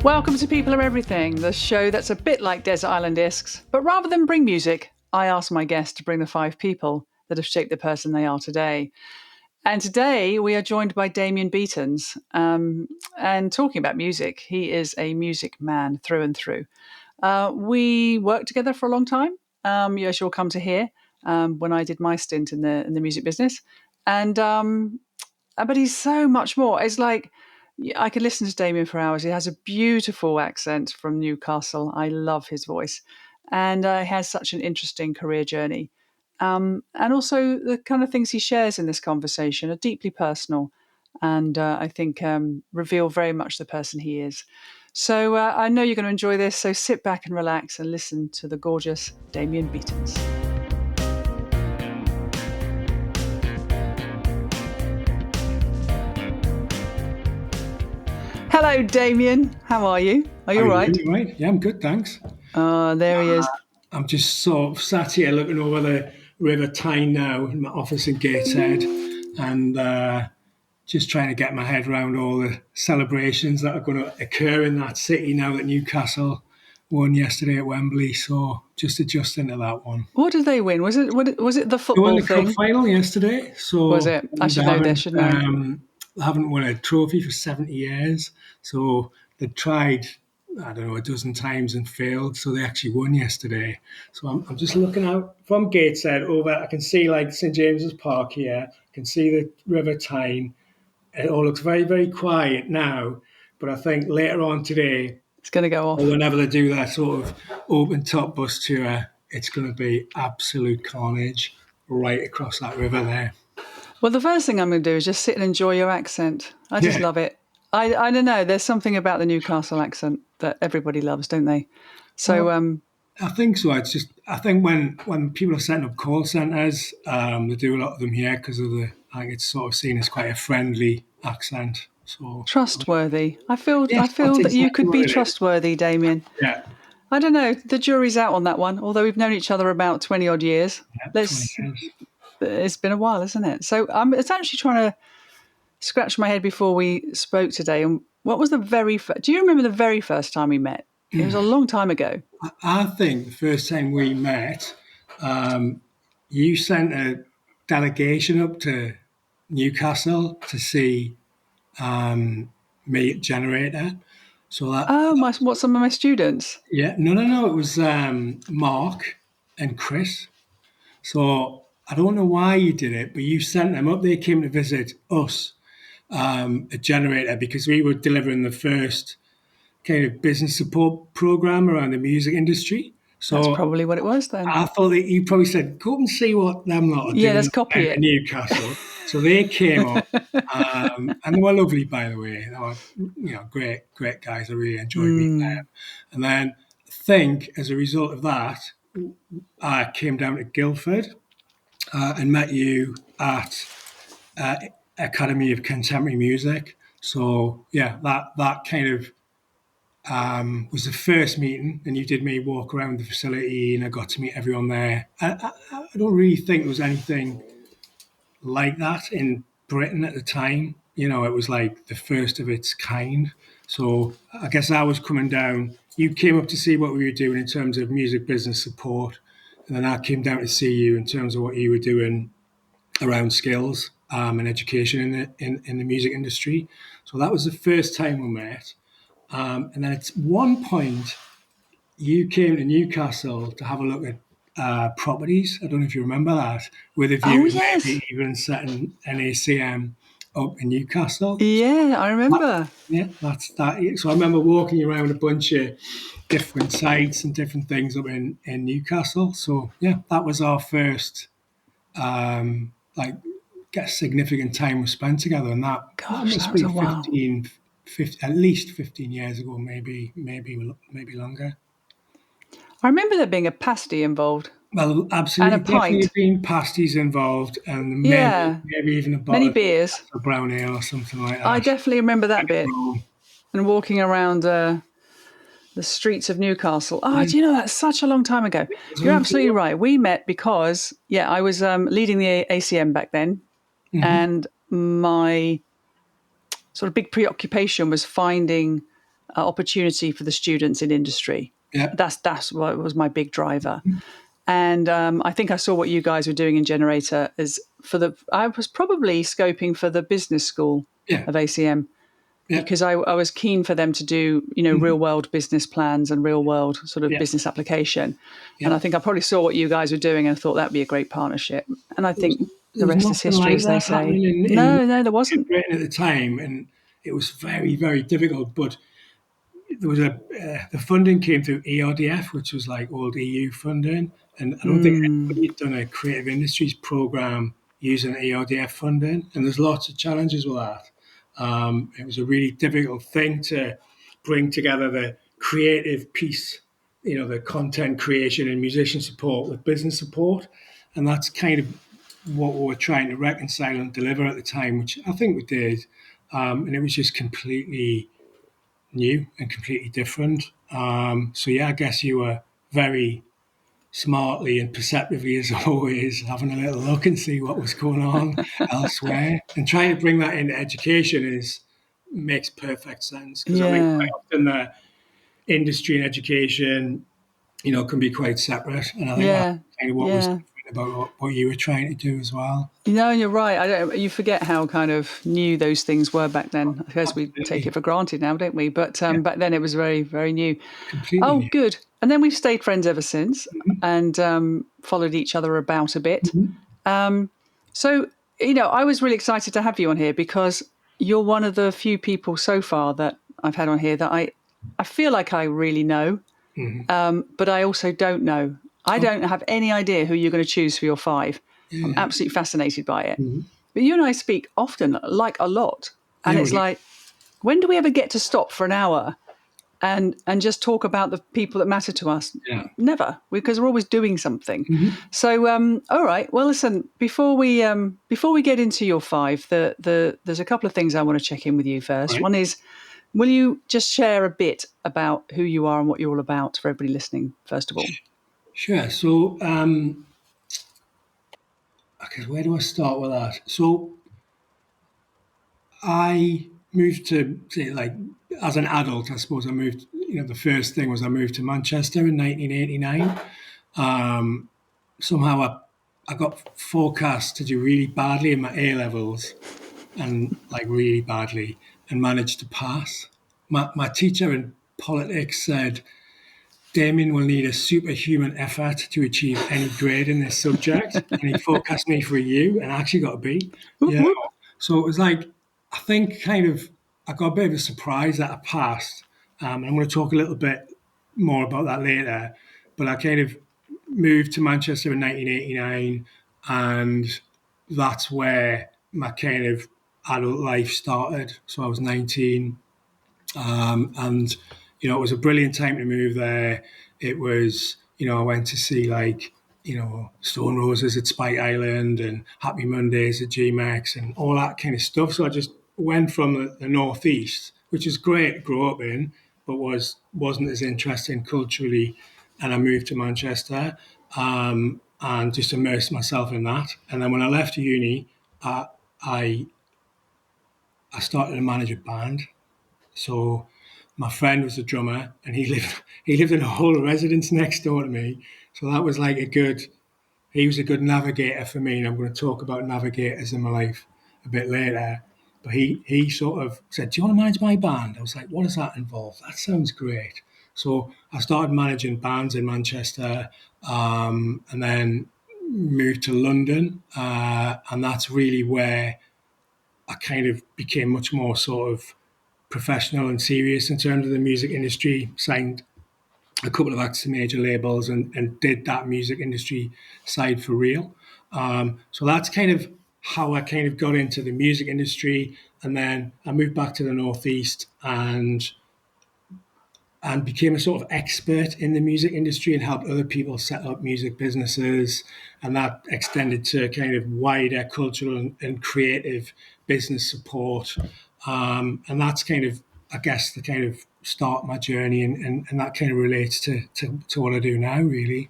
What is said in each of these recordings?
Welcome to People Are Everything, the show that's a bit like Desert Island Discs, but rather than bring music, I ask my guests to bring the 5 people that have shaped the person they are today. And today we are joined by Damian Baetens. And talking about music, he is a music man through and through. We worked together for a long time, as you'll come to hear, when I did my stint in the music business. And but he's so much more. It's like I could listen to Damien for hours. He has a beautiful accent from Newcastle. I love his voice, and he has such an interesting career journey. And also the kind of things he shares in this conversation are deeply personal, and I think reveal very much the person he is. So I know you're going to enjoy this. So sit back and relax and listen to the gorgeous Damian Baetens. Hello, Damian. How are you? Are you all right? Right? Yeah, I'm good, thanks. There he is. I'm just sort of sat here looking over the River Tyne now in my office in Gateshead and just trying to get my head around all the celebrations that are going to occur in that city now that Newcastle won yesterday at Wembley. So just adjusting to that one. What did they win? Was it the They won football the thing? cup final yesterday. So Was it? I should know this, shouldn't I? They haven't won a trophy for 70 years. So they tried, I don't know, a dozen times and failed. So they actually won yesterday. So I'm just looking out from Gateshead over. I can see like St James's Park here. I can see the River Tyne. It all looks very, very quiet now. But I think later on today, It's going to go off. or whenever they do their sort of open top bus tour, it's going to be absolute carnage right across that river there. Well, the first thing I'm going to do is just sit and enjoy your accent. I just love it. I don't know. There's something about the Newcastle accent that everybody loves, don't they? So I think so. It's just I think when people are setting up call centres, they do a lot of them here because of I think it's sort of seen as quite a friendly accent. So trustworthy. I feel yes, that that's you exactly could what be it is. trustworthy, Damien. Yeah, I don't know. The jury's out on that one. Although we've known each other about 20 odd years. 20 years. It's been a while, isn't it? So it's actually trying to scratch my head before we spoke today. And what was the very first? Do you remember the very first time we met? It was a long time ago. I think the first time we met, you sent a delegation up to Newcastle to see me at Generator. So that Oh, what some of my students? yeah, no, it was Mark and Chris. So I don't know why you did it, but you sent them up. They came to visit us at Generator because we were delivering the first kind of business support program around the music industry. That's So probably what it was then. I thought that you probably said, "Go up and see what them lot are Yeah, doing let's copy in it. Newcastle." So they came up, and they were lovely, by the way. They were, great guys. I really enjoyed meeting them. And then I think as a result of that, I came down to Guildford and met you at Academy of Contemporary Music. So yeah, that kind of was the first meeting, and you did me walk around the facility, and I got to meet everyone there. I don't really think there was anything like that in Britain at the time. You know, it was like the first of its kind. So I guess I was coming down. You came up to see what we were doing in terms of music business support, and then I came down to see you in terms of what you were doing around skills and education in the music industry. So that was the first time we met. And then at one point, you came to Newcastle to have a look at properties. I don't know if you remember that, with a Oh, view to yes. maybe even setting an ACM up in Newcastle. Yeah, I remember. Yeah, that's that. So I remember walking around a bunch of different sites and different things up in Newcastle. So yeah, that was our first like get significant time we spent together, and that Gosh, must that was be a while. 50, at least 15 years ago, maybe longer. I remember there being a pasty involved Well, and a absolutely, definitely pint. been pasties involved, and Yeah, maybe even a many bottle beers. of brown ale or something like I that. definitely remember that bit and walking around the streets of Newcastle. Oh, do you know that's such a long time ago? You're absolutely right. We met because, I was leading the ACM back then, and my sort of big preoccupation was finding opportunity for the students in industry. Yeah. That's what was my big driver. And I think I saw what you guys were doing in Generator is I was probably scoping for the business school Yeah. of ACM Yeah. because I was keen for them to do, real world business plans and real world sort of Yeah. business application. And Yeah. I think I probably saw what you guys were doing and thought that'd be a great partnership. And I think There the was rest is nothing history, like as they that say. happening No, there in wasn't. Britain at the time, and it was very, very difficult. But there was the funding came through ERDF, which was like old EU funding, and I don't think anybody had done a creative industries program using ERDF funding. And there's lots of challenges with that. It was a really difficult thing to bring together the creative piece, the content creation and musician support with business support, and that's kind of what we were trying to reconcile and deliver at the time, which I think we did. And it was just completely new and completely different. So yeah, I guess you were very smartly and perceptively, as always, having a little look and see what was going on elsewhere, and trying to bring that into education makes perfect sense, because I think Yeah, quite often the industry and education, can be quite separate, and I think that's yeah, kind of what was yeah. different about what you were trying to do as well. No, you're right. You forget how kind of new those things were back then. I guess we take it Absolutely, for granted now, don't we? But yeah, back then it was very, very new. completely Oh, new. good. And then we've stayed friends ever since and followed each other about a bit. Mhm. So, I was really excited to have you on here because you're one of the few people so far that I've had on here that I feel like I really know, Mhm. but I also don't know. I Oh, don't have any idea who you're going to choose for your five. I'm yeah. absolutely fascinated by it. Mhm. But you and I speak often, like a lot. And Yeah, it's we like, when do we ever get to stop for an hour and just talk about the people that matter to us? yeah. Never, because we're always doing something. Mhm. So, all right. Well, listen. Before we get into your five, there's a couple of things I want to check in with you first. Right. One is, will you just share a bit about who you are and what you're all about for everybody listening? First of all. Sure. So, okay, where do I start with that? So, I moved to, say, like, as an adult, I suppose I moved, the first thing was I moved to Manchester in 1989. Um, Somehow I got forecast to do really badly in my A levels, and like really badly, and managed to pass. My teacher in politics said, Damian will need a superhuman effort to achieve any grade in this subject. And he forecast me for a U and I actually got a B. Whoop, Yeah. whoop. So it was like, I think kind of, I got a bit of a surprise that I passed. I'm going to talk a little bit more about that later. But I kind of moved to Manchester in 1989, and that's where my kind of adult life started. So I was 19, and it was a brilliant time to move there. It was, I went to see like, Stone Roses at Spike Island and Happy Mondays at GMAX and all that kind of stuff. So I just went from the northeast, which is great to grow up in, but wasn't as interesting culturally. And I moved to Manchester, and just immersed myself in that. And then when I left uni, I I started to manage a band. So my friend was a drummer, and he lived in a whole residence next door to me. So that was like he was a good navigator for me, and I'm going to talk about navigators in my life a bit later. But he sort of said, "Do you want to manage my band?" I was like, "What does that involve?" That sounds great. So I started managing bands in Manchester, and then moved to London, and that's really where I kind of became much more sort of professional and serious in terms of the music industry. Signed a couple of acts to major labels, and did that music industry side for real. So that's kind of how I kind of got into the music industry. And then I moved back to the Northeast, and became a sort of expert in the music industry and helped other people set up music businesses. And that extended to kind of wider cultural and creative business support. And that's kind of, I guess, the kind of start my journey. And that kind of relates to what I do now, really.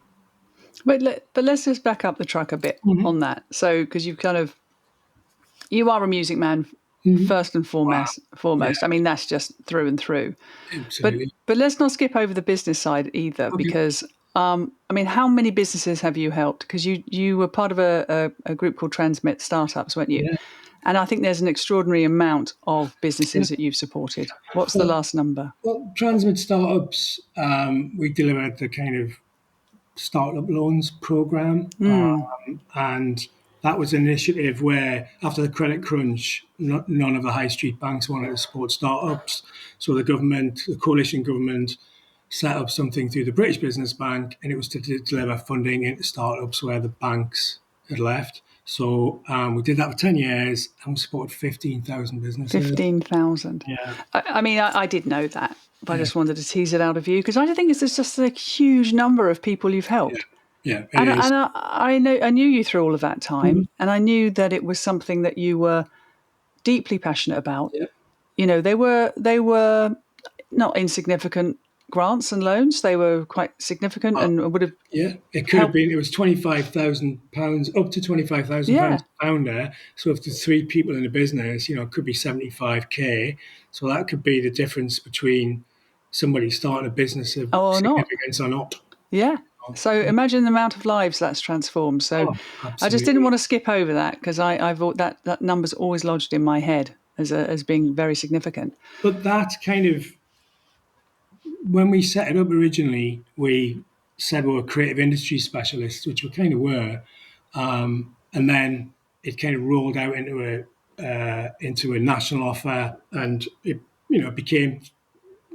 But let's just back up the truck a bit Mm-hmm. on that. So, because you are a music man first and Wow. foremost. I mean, that's just through and through. Absolutely. But let's not skip over the business side either, Okay. because I mean, how many businesses have you helped? Because you were part of a group called Transmit Startups, weren't you? Yeah. And I think there's an extraordinary amount of Yeah. businesses that you've supported. What's the Well, last number? well, Transmit Startups, we delivered the kind of startup loans program, and that was an initiative where after the credit crunch, none of the high street banks wanted to support startups. So the government, the coalition government, set up something through the British Business Bank, and it was to deliver funding into startups where the banks had left. So we did that for 10 years and we supported 15,000 businesses. 15,000. Yeah, I mean, I did know that, but I yeah, just wanted to tease it out of you because I think it's just a huge number of people you've yeah, helped. yeah, it And, is. I knew you through all of that Mhm. time, and I knew that it was something that you were deeply passionate about. Yeah. You know, they were not insignificant grants and loans; they were quite significant and would have Yeah, it could have helped. been. It was £25,000, up to £25,000 Yeah. founder. So if there's three people in the business, it could be 75k. So that could be the difference between somebody starting a business of Or not. significance or not. Yeah. So imagine the amount of lives that's transformed. So Oh, I just didn't absolutely. want to skip over that because I thought that number's always lodged in my head as being very significant. But that kind of, when we set it up originally, we said we were creative industry specialists, which we kind of were, and then it kind of rolled out into a national offer, and it became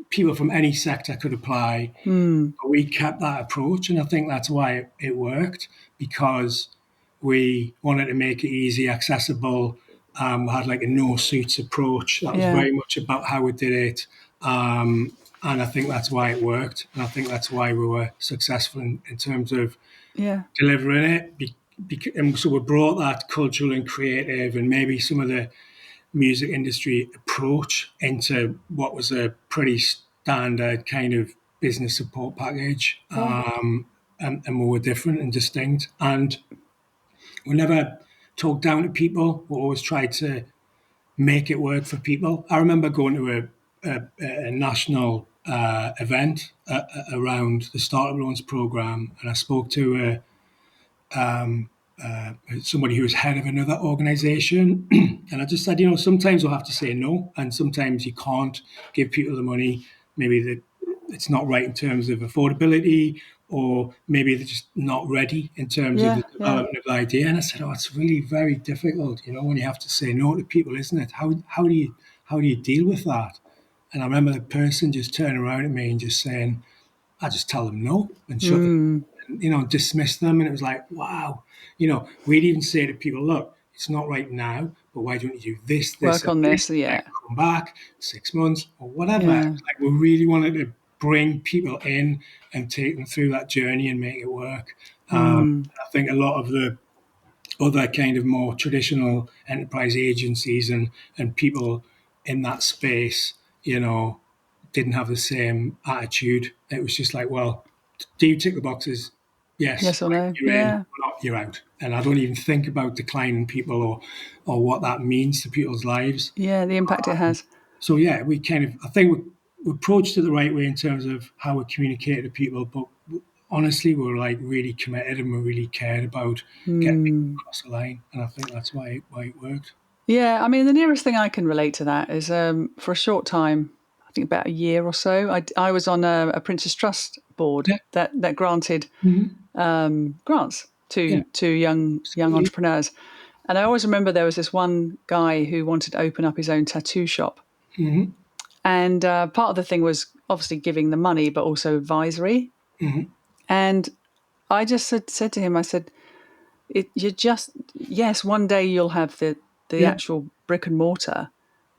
people from any sector could apply. But we kept that approach, and I think that's why it worked because we wanted to make it easy, accessible. We had like a no suits approach. That was Yeah. very much about how we did it. And I think that's why it worked. And I think that's why we were successful in terms of Yeah. delivering it. And so we brought that cultural and creative and maybe some of the music industry approach into what was a pretty standard kind of business support package. Yeah. And we were different and distinct. And we never talked down to people. We always tried to make it work for people. I remember going to a national event around the startup loans program, and I spoke to somebody who was head of another organization. And I just said, sometimes we'll have to say no, and sometimes you can't give people the money. Maybe that it's not right in terms of affordability, or maybe they're just not ready in terms of Yeah. the Yeah. development of the idea. And I said, oh, it's really very difficult, when you have to say no to people, isn't it? How do you deal with that? And I remember the person just turning around at me and just saying, I just tell them no and shut them, dismiss them. And it was like, wow, we'd even say to people, look, it's not right now, but why don't you do this, this, Work and on this, this. and Yeah. then come back 6 months or whatever. Yeah. It's like we really wanted to bring people in and take them through that journey and make it work. I think a lot of the other kind of more traditional enterprise agencies and people in that space, didn't have the same attitude. It was just like, well, do you tick the boxes? Yes, Yes or no? you're in. Yeah. Or not, you're out. And I don't even think about declining people or what that means to people's lives. Yeah. The impact it has. So yeah, I think we approached it the right way in terms of how we communicate to people, but honestly, we were like really committed and we really cared about getting people across the line. And I think that's why it worked. Yeah, I mean, the nearest thing I can relate to that is for a short time, I think about a year or so, I was on a Prince's Trust board Yeah. that granted Mm-hmm. grants Yeah. to young Absolutely. entrepreneurs. And I always remember there was this one guy who wanted to open up his own tattoo shop. Mm-hmm. And part of the thing was obviously giving the money, but also advisory. Mm-hmm. And I just said to him, I said, yes, one day you'll have the Yeah. actual brick and mortar,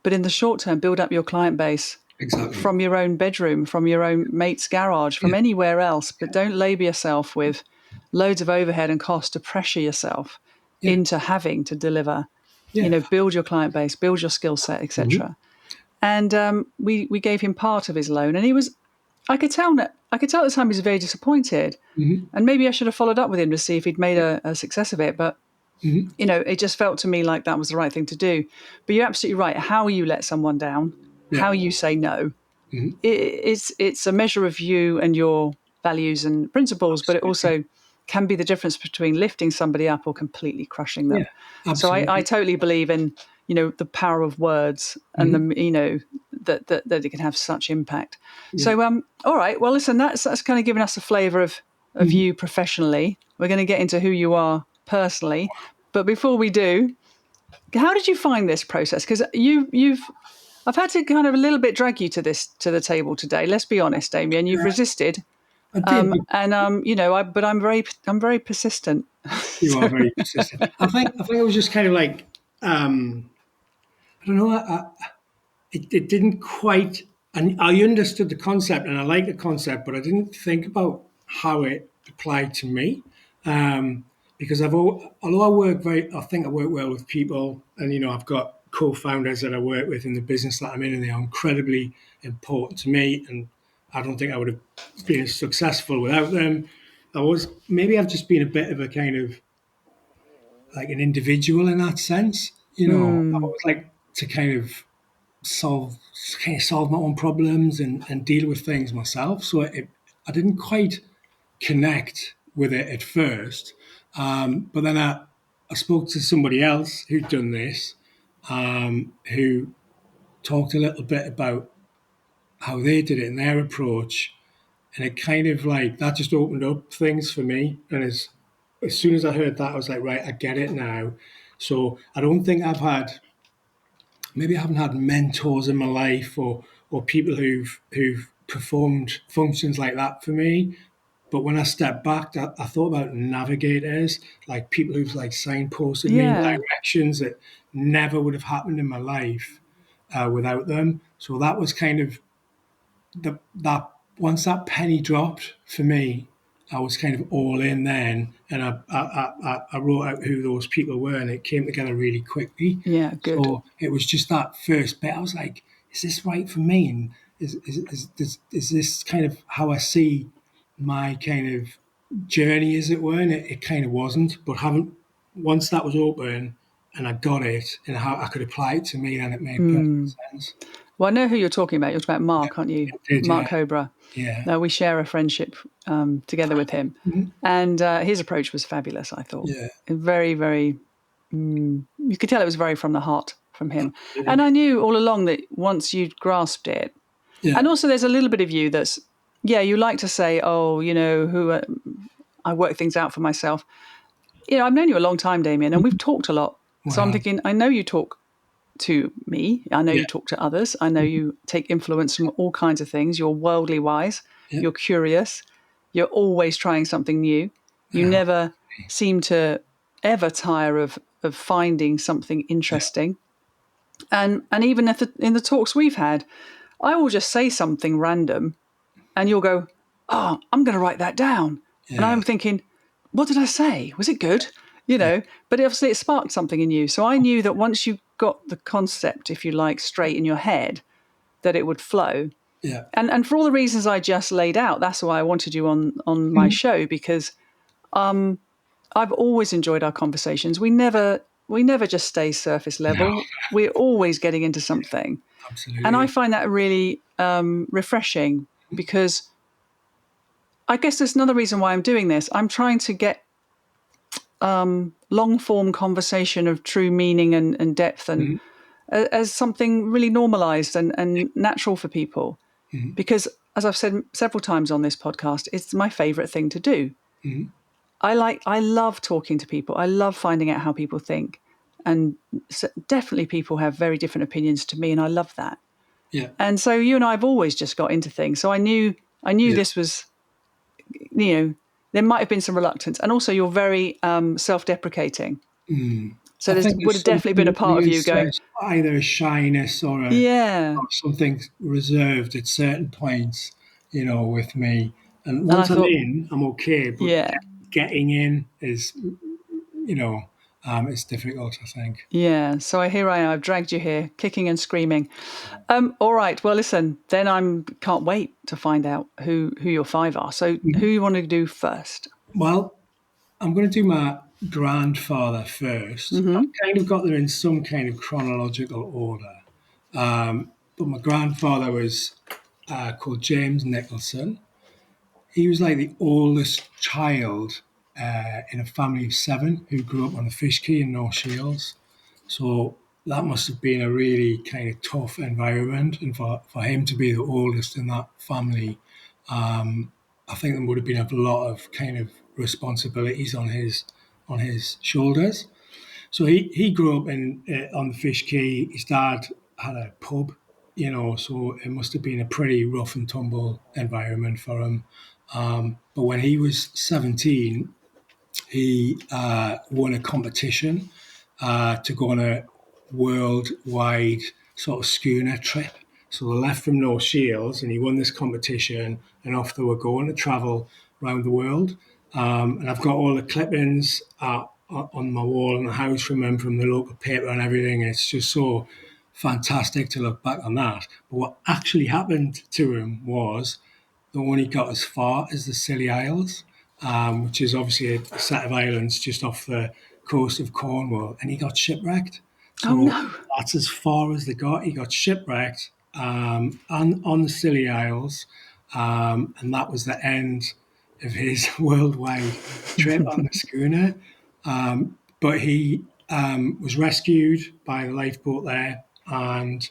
but in the short term, build up your client base Exactly. from your own bedroom, from your own mate's garage, from Yeah. anywhere else. But don't labor yourself with loads of overhead and cost to pressure yourself Yeah. into having to deliver. Yeah. Build your client base, build your skill set, Mm-hmm. etc. And we gave him part of his loan, and he was. I could tell at the time he was very disappointed, Mm-hmm. and maybe I should have followed up with him to see if he'd made a success of it, but It just felt to me like that was the right thing to do. But you're absolutely right. How you let someone down, Yeah. how you say no, it's a measure of you and your values and principles, but it also can be the difference between lifting somebody up or completely crushing them. Yeah. So I Absolutely. totally believe in, the power of words and that it can have such impact. Yeah. So all right, well listen, that's kind of given us a flavour of you professionally. We're going to get into who you are personally, but before we do, how did you find this process? Because I've had to kind of a little bit drag you to the table today. Let's be honest, Damian. You've resisted, I did. but I'm very persistent. You are So, very persistent. I think it was just kind of like I don't know. It didn't quite. And I understood the concept, and I liked the concept, but I didn't think about how it applied to me. Because although I think I work well with people, and I've got co-founders that I work with in the business that I'm in, and they are incredibly important to me. And I don't think I would have been as successful without them. Maybe I've just been a bit of a kind of like an individual in that sense. I always like to solve solve my own problems and deal with things myself. So I didn't quite connect with it at first, but then I spoke to somebody else who'd done this, who talked a little bit about how they did it and their approach, and it kind of like that just opened up things for me. And as soon as I heard that, I was like, right, I get it now. So I don't think maybe I haven't had mentors in my life or people who've performed functions like that for me. But when I stepped back, I thought about navigators, like people who've like signposted me in yeah, directions that never would have happened in my life without them. So that was kind of that once that penny dropped for me, I was kind of all in then, and I wrote out who those people were, and it came together really quickly. yeah, good. So it was just that first bit. I was like, "Is this right for me?" And is this kind of how I see my kind of journey, as it were? And it kind of wasn't. But haven't once that was open and I got it, and how I could apply it to me, then it made perfect sense. Well, I know who you're talking about. You're talking about Mark, aren't you? It did, Mark yeah, Cobra. yeah. We share a friendship together with him, and his approach was fabulous. I thought Yeah, very, very. You could tell it was very from the heart from him, and absolutely. I knew all along that once you'd grasped it, Yeah. and also there's a little bit of you that's you like to say, oh, I work things out for myself. I've known you a long time, Damien, and we've talked a lot. So I'm Wow. thinking, I know you talk to me. I know Yeah. you talk to others. I know you take influence from all kinds of things. You're worldly wise. Yeah. You're curious. You're always trying something new. You Yeah. never seem to ever tire of finding something Yeah. interesting. And even if in the talks we've had, I will just say something random, and you'll go, "Oh, I'm going to write that down." And Yeah. I'm thinking, "What did I say? Was it good?" But obviously it sparked something in you. So I knew that once you got the concept, if you like, straight in your head, that it would flow. Yeah. And for all the reasons I just laid out, that's why I wanted you on my show, because I've always enjoyed our conversations. We never just stay surface No, level. We're always getting into something. And I absolutely. find that really refreshing, because I guess there's another reason why I'm doing this. I'm trying to get long form conversation of true meaning and depth and Mhm. as something really normalized and natural for people. Mhm. Because as I've said several times on this podcast, it's my favorite thing to do. Mhm. I love talking to people. I love finding out how people think. And definitely people have very different opinions to me, and I love that. Yeah. And so you and I have always just got into things. So I knew Yeah. this was, there might have been some reluctance. And also you're very self-deprecating. Mm. So I there think would there's have definitely been a something part of you going, either a shyness yeah. or something reserved at certain points, with me. And And I once I'm thought, in, I'm okay. But yeah, getting in is, it's difficult, I think. yeah. So here I am. I've dragged you here, kicking and screaming. All right. Well, listen. Then can't wait to find out who your five are. So who you want to do first? Well, I'm going to do my grandfather first. Mm-hmm. I've kind of got them in some kind of chronological order. But my grandfather was called James Nicholson. He was like the oldest child in a family of seven who grew up on the Fish Quay in North Shields. So that must have been a really kind of tough environment. And for him to be the oldest in that family, I think there would have been a lot of kind of responsibilities on his shoulders. So he grew up in on the Fish Quay. His dad had a pub, so it must have been a pretty rough and tumble environment for him. But when he was 17, he won a competition to go on a worldwide sort of schooner trip. So they left from North Shields and he won this competition and off they were going to travel around the world. And I've got all the clippings on my wall in the house from him, from the local paper and everything. And it's just so fantastic to look back on that. But what actually happened to him was the one he got as far as the Scilly Isles, which is obviously a set of islands just off the coast of Cornwall, and he got shipwrecked. Oh So no. that's as far as they got. He got shipwrecked on the Scilly Isles, and that was the end of his worldwide trip on the schooner. But he was rescued by the lifeboat there, and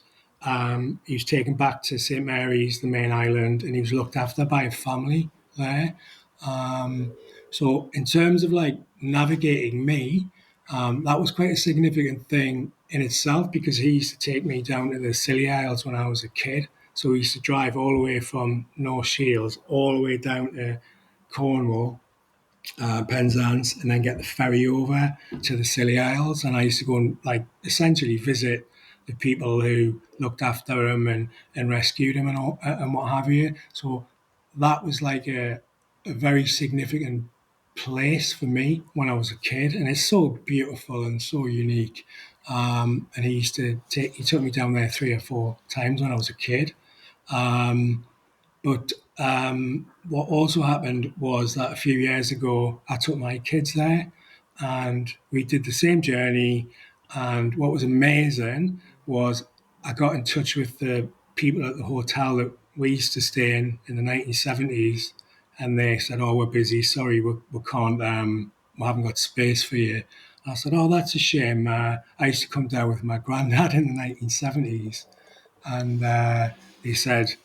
he was taken back to St Mary's, the main island, and he was looked after by a family there. So, in terms of like navigating me, that was quite a significant thing in itself because he used to take me down to the Scilly Isles when I was a kid. So, we used to drive all the way from North Shields all the way down to Cornwall, Penzance, and then get the ferry over to the Scilly Isles. And I used to go and like essentially visit the people who looked after him and rescued him and what have you. So that was like a very significant place for me when I was a kid, and it's so beautiful and so unique. And he took me down there 3 or 4 times when I was a kid. But what also happened was that a few years ago, I took my kids there and we did the same journey. And what was amazing was I got in touch with the people at the hotel that we used to stay in the 1970s. And they said, "Oh, we're busy. Sorry, we can't, we haven't got space for you." I said, "Oh, that's a shame. I used to come down with my granddad in the 1970s." And they said,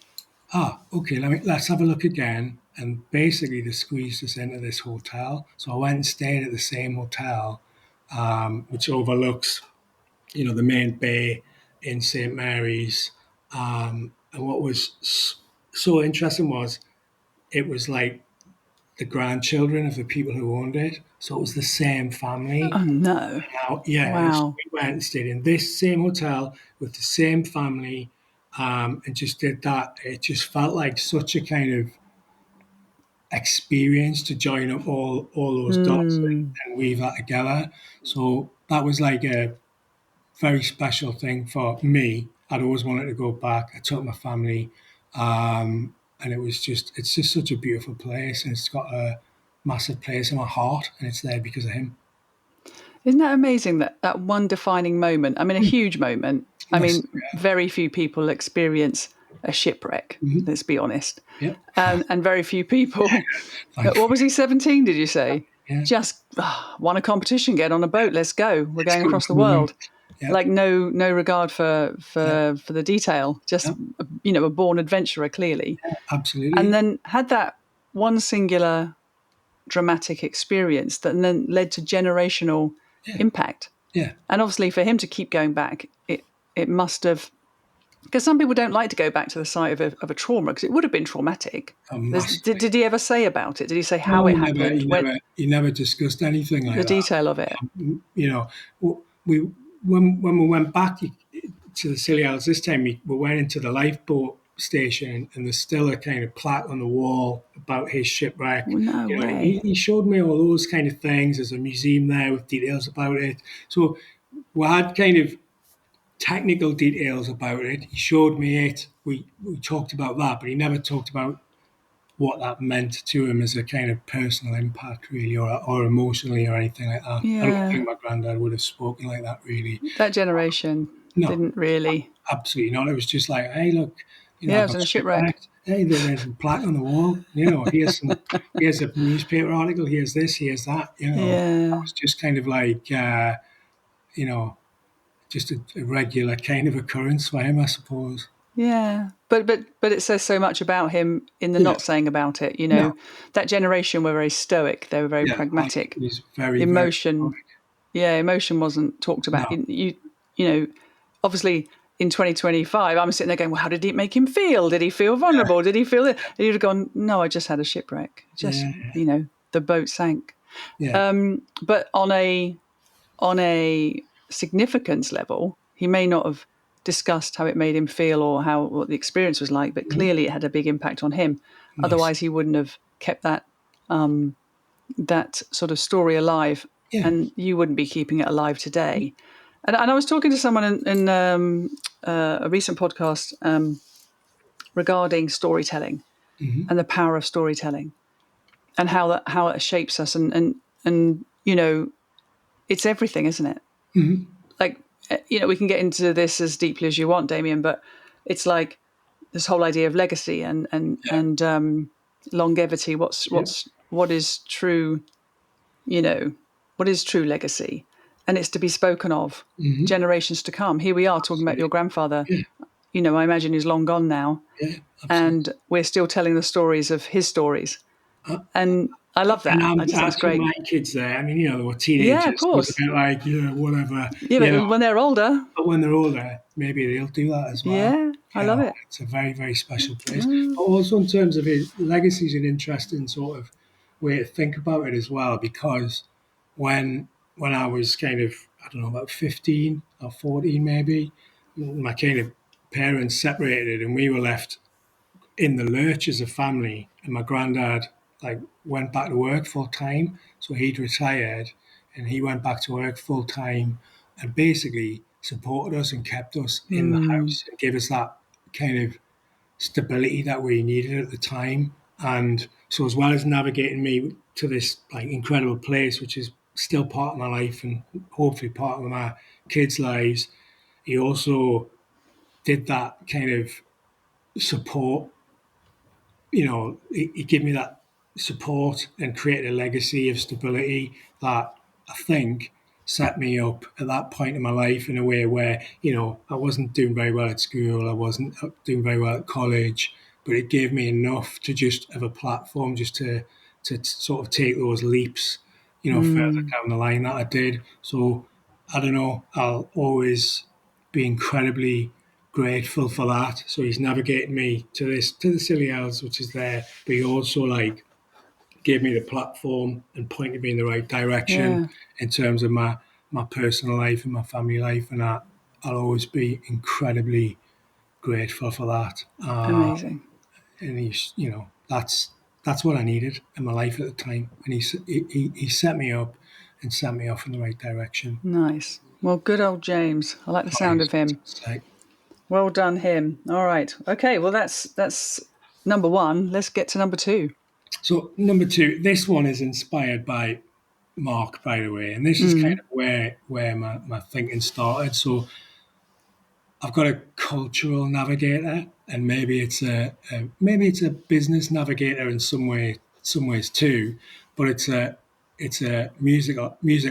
okay, let's have a look again. And basically, they squeezed us into this hotel. So I went and stayed at the same hotel, which overlooks, the main bay in St Mary's. And what was so interesting was it was like the grandchildren of the people who owned it. So it was the same family. Oh no. Now, yeah, so Wow. we went and stayed in this same hotel with the same family, and just did that. It just felt like such a kind of experience to join up all those dots Mm. and weave that together. So that was like a very special thing for me. I'd always wanted to go back. I took my family, and it's just such a beautiful place, and it's got a massive place in my heart, and it's there because of him. Isn't that amazing that that one defining moment? I mean, a huge moment. I Yes, mean, very few people experience a shipwreck, let's be honest. yeah, And very few people, what thankfully, was he, 17, did you say? yeah. Just won a competition, get on a boat, let's go. We're It's going good across the for the world. world. Yeah, Like no regard for yeah, for the detail, just yeah, a born adventurer clearly. And absolutely. then had that one singular dramatic experience that then led to generational Yeah, impact. yeah. And obviously, for him to keep going back, it must have, because some people don't like to go back to the site of a trauma because it would have been traumatic. Massively. Did he ever say about it? Did he say how No, it happened? he never discussed anything The like that. detail of it? You know, we when we went back to the Scilly Isles this time, we went into the lifeboat station, and there's still a kind of plaque on the wall about his shipwreck. Well, no way. He showed me all those kind of things. There's a museum there with details about it. So we had kind of technical details about it. He showed me it. We talked about that, but he never talked about what that meant to him as a kind of personal impact, really, or emotionally, or anything like that. I don't Yeah. think my granddad would have spoken like that, really. That generation No, didn't really. absolutely not. It was just like, hey, look, Yeah, I it was got in a shipwreck. shipwrecked. Hey, there's a plaque on the wall. Here's a newspaper article. Here's this. Here's that. That Yeah. was just kind of like, you know, just a regular kind of occurrence for him, I suppose. Yeah. But it says so much about him in the Yeah. not saying about it. No. That generation were very stoic. They were very Yeah. pragmatic. He's very, very Emotion, stoic. yeah, emotion wasn't talked about. No. Obviously in 2025, I'm sitting there going, well, how did it make him feel? Did he feel vulnerable? Did he feel it? And you'd have gone, no, I just had a shipwreck. Just, Yeah. the boat sank. Yeah. But on a significance level, he may not have discussed how it made him feel or what the experience was like, but clearly it had a big impact on him. Massive. Otherwise, he wouldn't have kept that sort of story alive, Yeah. and you wouldn't be keeping it alive today. And I was talking to someone in a recent podcast regarding storytelling and the power of storytelling and how it shapes us and it's everything, isn't it? Like we can get into this as deeply as you want, Damian, but it's like this whole idea of legacy and longevity. Yeah. What is true? What is true legacy? And it's to be spoken of generations to come. Here we are talking about your grandfather. Yeah. I imagine he's long gone now, Yeah. Absolutely. and we're still telling the stories of his stories. And I love And that. I just think I it's took great. my kids there. I mean, they were Yeah, of teenagers. So it's a course. bit like, whatever, Yeah, but when they're older, But when they're older, maybe they'll do that as well. yeah, I love it. It's a very, very special place. But also in terms of his legacy is an interesting sort of way to think about it as well, because when I was kind of, I don't know, about 15 or 14 maybe, my kind of parents separated and we were left in the lurch as a family, and my granddad like went back to work full time. So he'd retired, and he went back to work full time, and basically supported us and kept us in the house and gave us that kind of stability that we needed at the time. And so, as well as navigating me to this like incredible place, which is still part of my life and hopefully part of my kids' lives, he also did that kind of support. He gave me that support and created a legacy of stability that I think set me up at that point in my life in a way where, I wasn't doing very well at school, I wasn't doing very well at college, but it gave me enough to just have a platform just to sort of take those leaps, further down the line that I did. So I don't know, I'll always be incredibly grateful for that. So he's navigated me to the Scilly Isles, which is there, but he also like gave me the platform and pointed me in the right direction Yeah, in terms of my personal life and my family life, and I'll always be incredibly grateful for that. amazing. And that's what I needed in my life at the time, and he set me up and set me off in the right direction. Nice. Well, good old James. I like the Oh, sound he's of him. fantastic. Well done, him. All right. Okay. Well, that's number one. Let's get to number two. So number two, this one is inspired by Mark, by the way, and this is kind of where my thinking started. So I've got a cultural navigator, and maybe it's a business navigator in some ways too, but it's a music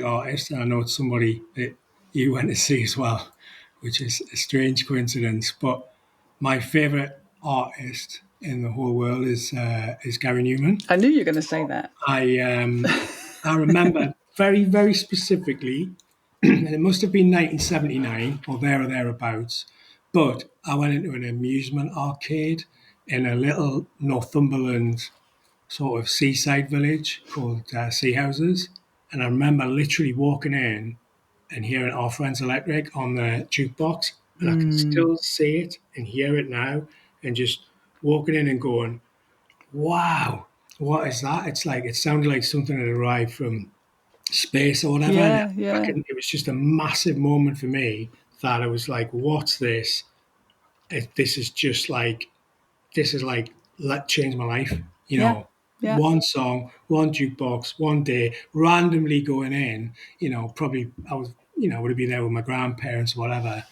artist, and I know it's somebody that you went to see as well, which is a strange coincidence. But my favorite artist in the whole world is Gary Newman. I knew you were going to say that. I remember very, very specifically, and it must have been 1979 or there or thereabouts, but I went into an amusement arcade in a little Northumberland sort of seaside village called Sea Houses. And I remember literally walking in and hearing Our Friends Electric on the jukebox, and I can still see it and hear it now, and just walking in and going, wow, what is that? It's like it sounded like something that arrived from space or whatever. And Yeah, yeah, it was just a massive moment for me that I was like, what's this? This is just like, this is like, let change my life. You Yeah. know, Yeah. one song, one jukebox, one day, randomly going in. Probably I was, would have been there with my grandparents or whatever.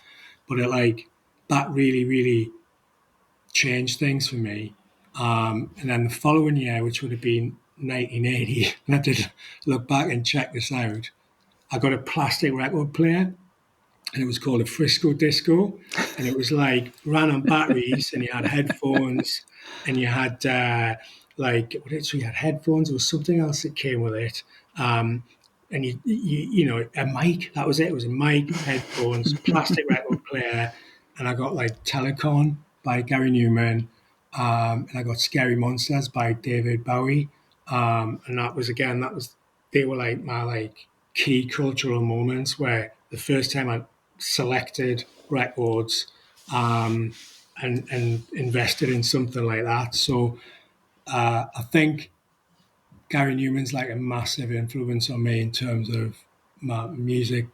But that really, really changed things for me. And then the following year, which would have been 1980, and I did look back and check this out. I got a plastic record player, and it was called a Frisco Disco, and it was ran on batteries, and you had headphones, and you had so you had headphones. There was something else that came with it, and a mic. That was it. It was a mic, headphones, plastic record player, and I got Telecon by Gary Numan, and I got Scary Monsters by David Bowie, and they were my key cultural moments where the first time I selected records and invested in something like that. So I think Gary Newman's a massive influence on me in terms of my music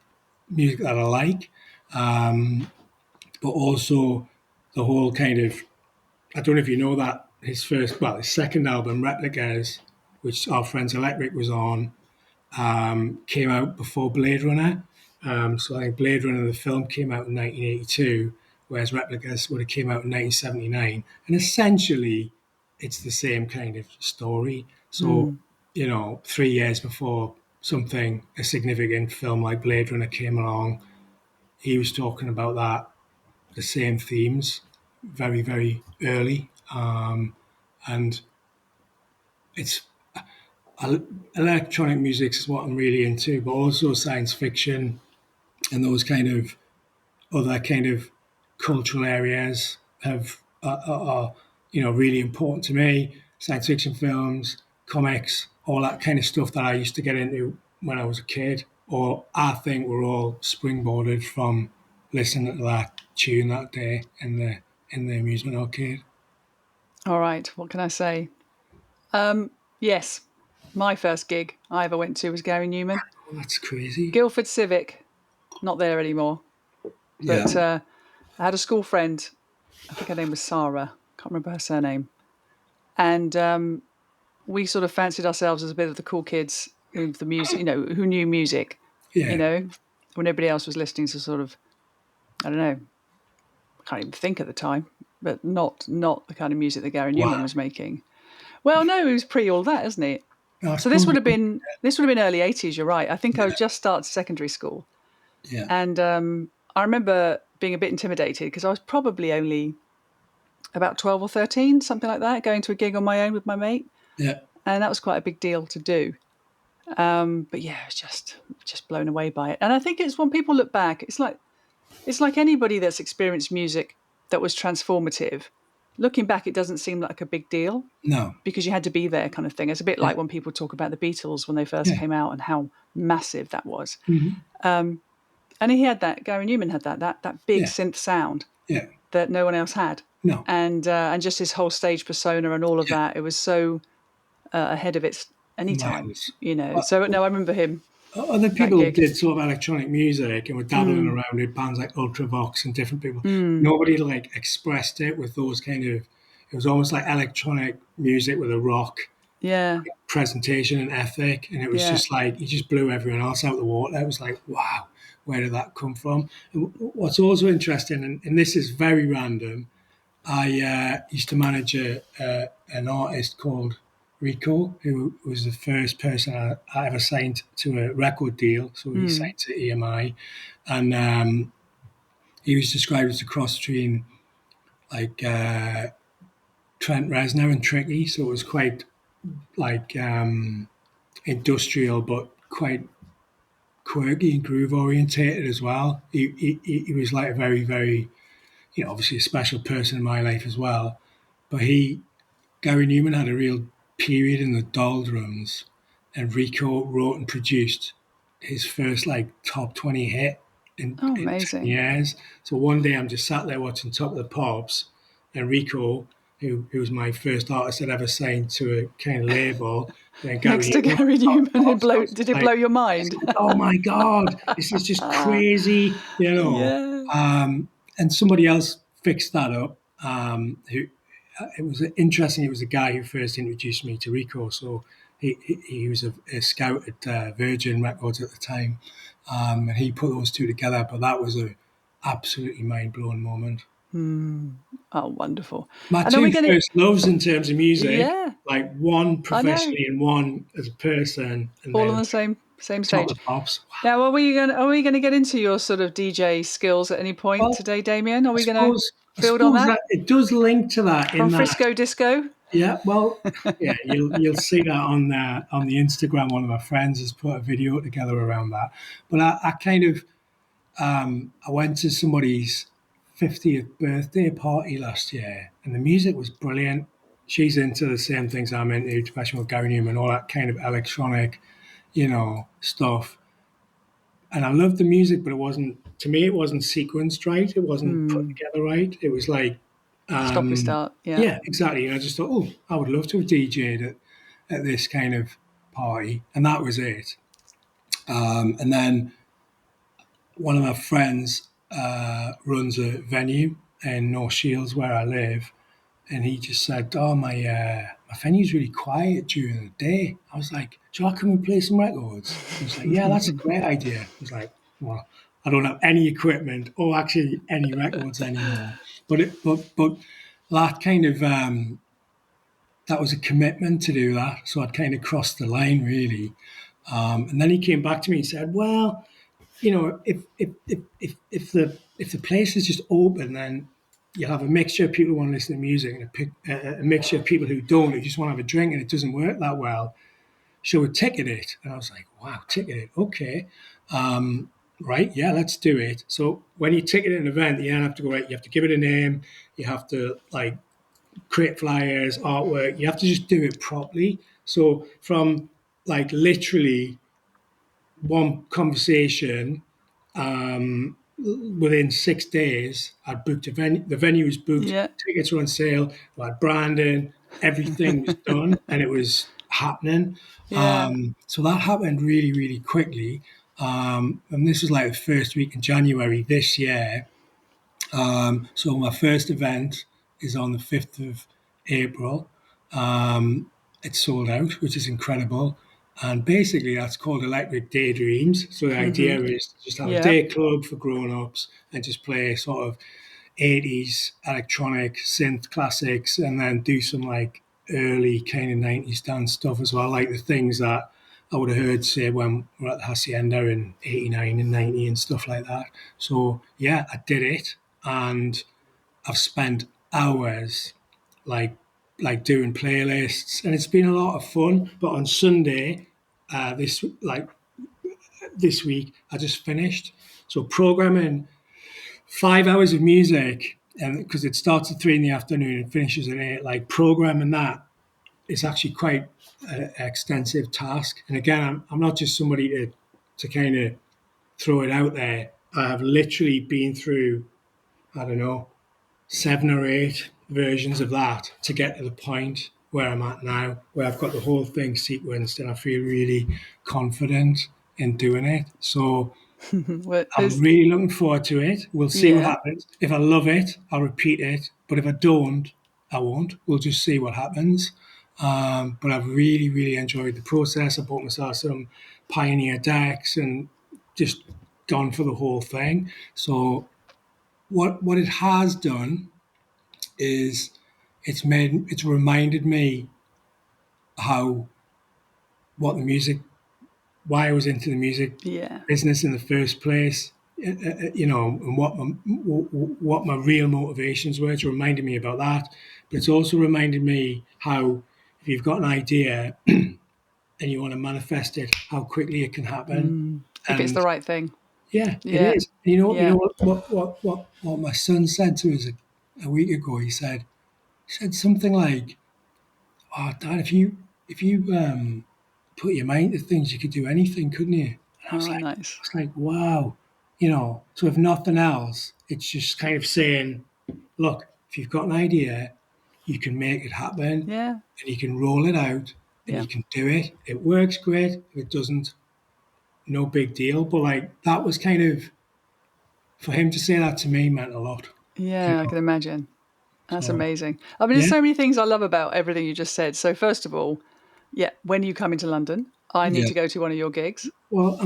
that I like, but also the whole kind of, I don't know if you know that his second album, Replicas, which Our Friends Electric was on, came out before Blade Runner. So I think Blade Runner, the film, came out in 1982, whereas Replicas would have came out in 1979. And essentially, it's the same kind of story. So, 3 years before a significant film like Blade Runner came along, he was talking about the same themes very, very early. And it's electronic music is what I'm really into, but also science fiction and those kind of other kind of cultural areas are really important to me. Science fiction films, comics, all that kind of stuff that I used to get into when I was a kid, or I think we're all springboarded from listening to that tune that day in the amusement arcade. All right. What can I say? Yes. My first gig I ever went to was Gary Numan. Oh, that's crazy. Guildford Civic. Not there anymore. Yeah, But I had a school friend. I think her name was Sarah. Can't remember her surname. And we sort of fancied ourselves as a bit of the cool kids who the music, who knew music, yeah, when everybody else was listening to sort of, I don't know, I can't even think at the time, but not the kind of music that Gary Numan wow. was making. Well, no, it was pre all that, isn't it? I So this suppose, would have been early 80s. You're right. I think I just started secondary school, yeah, and I remember being a bit intimidated because I was probably only about 12 or 13, something like that, going to a gig on my own with my mate, yeah, and that was quite a big deal to do. But yeah, I was just blown away by it. And I think it's when people look back, it's like anybody that's experienced music that was transformative. Looking back, it doesn't seem like a big deal no, because you had to be there, kind of thing. It's a bit yeah, like when people talk about the Beatles when they first yeah, came out and how massive that was. hmm, And he had that. Gary Numan had that big yeah, synth sound yeah, that no one else had, no, and just his whole stage persona and all of yeah, that. It was so ahead of its any time, miles. So no, I remember him Other that people gig. did sort of electronic music and were dabbling Mm, around with bands like Ultravox and different people. mm, Nobody expressed it with those kind of. It was almost like electronic music with a rock yeah, presentation and ethic, and it was yeah. just he just blew everyone else out the water. It was like, wow, where did that come from? And what's also interesting, and this is very random, I used to manage an artist called Rico, who was the first person I ever signed to a record deal. So he Mm. signed to EMI, and he was described as a cross between like Trent Reznor and Tricky. So it was quite industrial, but quite quirky and groove orientated as well. He was a very, very, obviously a special person in my life as well. But Gary Numan had a real period in the doldrums, and Rico wrote and produced his first top 20 hit Oh, in 10 amazing. years. So one day I'm just sat there watching Top of the Pops, and Rico, who was my first artist I'd ever signed to a kind of label, then Gary Next to Numan on Gary Top of the Newman, Pops. I was did just it blow your I mind? said, oh my God, this is just crazy. Yeah. And somebody else fixed that up, who it was interesting. It was the guy who first introduced me to Rico. So he was a scout at Virgin Records at the time, and he put those two together. But that was a absolutely mind blowing moment. Oh, wonderful. My And are two we going to? first loves in terms of music, Yeah, like one I know. professionally and one as a person, and All on then the same top stage. of the pops. Now, are we going to get into your sort of DJ skills at any point Well, today, Damien? Are I we going to suppose I build on suppose that that it does link to that from in that. Frisco Disco? Yeah, well, yeah, you'll see that on the Instagram. One of my friends has put a video together around that. But I kind of I went to somebody's 50th birthday party last year, and the music was brilliant. She's into the same things I'm into, professional Gary Numan, all that kind of electronic, stuff. And I loved the music, but it wasn't, to me, it wasn't sequenced right. It wasn't put together right. It was like, Stop and start. Yeah. yeah, exactly. And I just thought, oh, I would love to have DJ'd at this kind of party. And that was it. And then one of my friends runs a venue in North Shields where I live. And he just said, "Oh, my venue's really quiet during the day." I was like, "Shall I come and play some records?" He was like, "Yeah, that's a great idea." I was like, "Well, I don't have any equipment or actually any records anymore." But that kind of that was a commitment to do that. So I'd kind of crossed the line really. And then he came back to me and said, "Well, if the place is just open, then you have a mixture of people who want to listen to music and a mixture of people who don't, who just want to have a drink, and it doesn't work that well. Shall we ticket it?" And I was like, "Wow, ticket it? Okay, right, yeah, let's do it." So when you ticket an event, you have to go right. You have to give it a name. You have to like create flyers, artwork. You have to just do it properly. So from like literally one conversation, within 6 days, I'd booked a venue. The venue was booked, Yeah. tickets were on sale, we had branding, everything was done, and it was happening. Yeah. So that happened really, really quickly. And this was like the first week in January this year. So my first event is on the 5th of April. Um, it's sold out, which is incredible. And basically, that's called Electric Daydreams. So the idea is to just have a Yeah. day club for grown-ups and just play sort of 80s electronic synth classics, and then do some like early kind of 90s dance stuff as well, like the things that I would have heard, say, when we are at the Hacienda in 89 and 90 and stuff like that. So, yeah, I did it. And I've spent hours like doing playlists, and it's been a lot of fun. But on Sunday, this week, I just finished. So programming 5 hours of music, and because it starts at 3 in the afternoon and finishes at 8, like programming that is actually quite an extensive task. And again, I'm not just somebody to kind of throw it out there. I have literally been through, I don't know, 7 or 8 versions of that to get to the point where I'm at now, where I've got the whole thing sequenced and I feel really confident in doing it. So Well, I'm really looking forward to it. We'll see what yeah. happens. If I love it, I'll repeat it. But if I don't, I won't. We'll just see what happens. But I've really, really enjoyed the process. I bought myself some Pioneer decks and just gone for the whole thing. So what it has done is it's reminded me how what the music why I was into the music Yeah. business in the first place, and what my real motivations were. It's reminded me about that, but it's also reminded me how if you've got an idea and you want to manifest it, how quickly it can happen. If it's And the right thing. yeah, it Yeah. is. You Yeah. know what my son said to us a week ago. He said something like, "Oh, Dad, if you put your mind to things, you could do anything, couldn't you?" And Oh, nice. I was like, wow, So if nothing else, it's just kind of saying, look, if you've got an idea, you can make it happen, Yeah. and you can roll it out, and Yeah. you can do it. It works great. If it doesn't, no big deal. But like that was kind of for him to say that to me meant a lot. You Yeah. I know, can imagine. That's So amazing. I mean, there's yeah, so many things I love about everything you just said. So first of all, yeah, when you come into London, I need yeah. to go to one of your gigs. Well,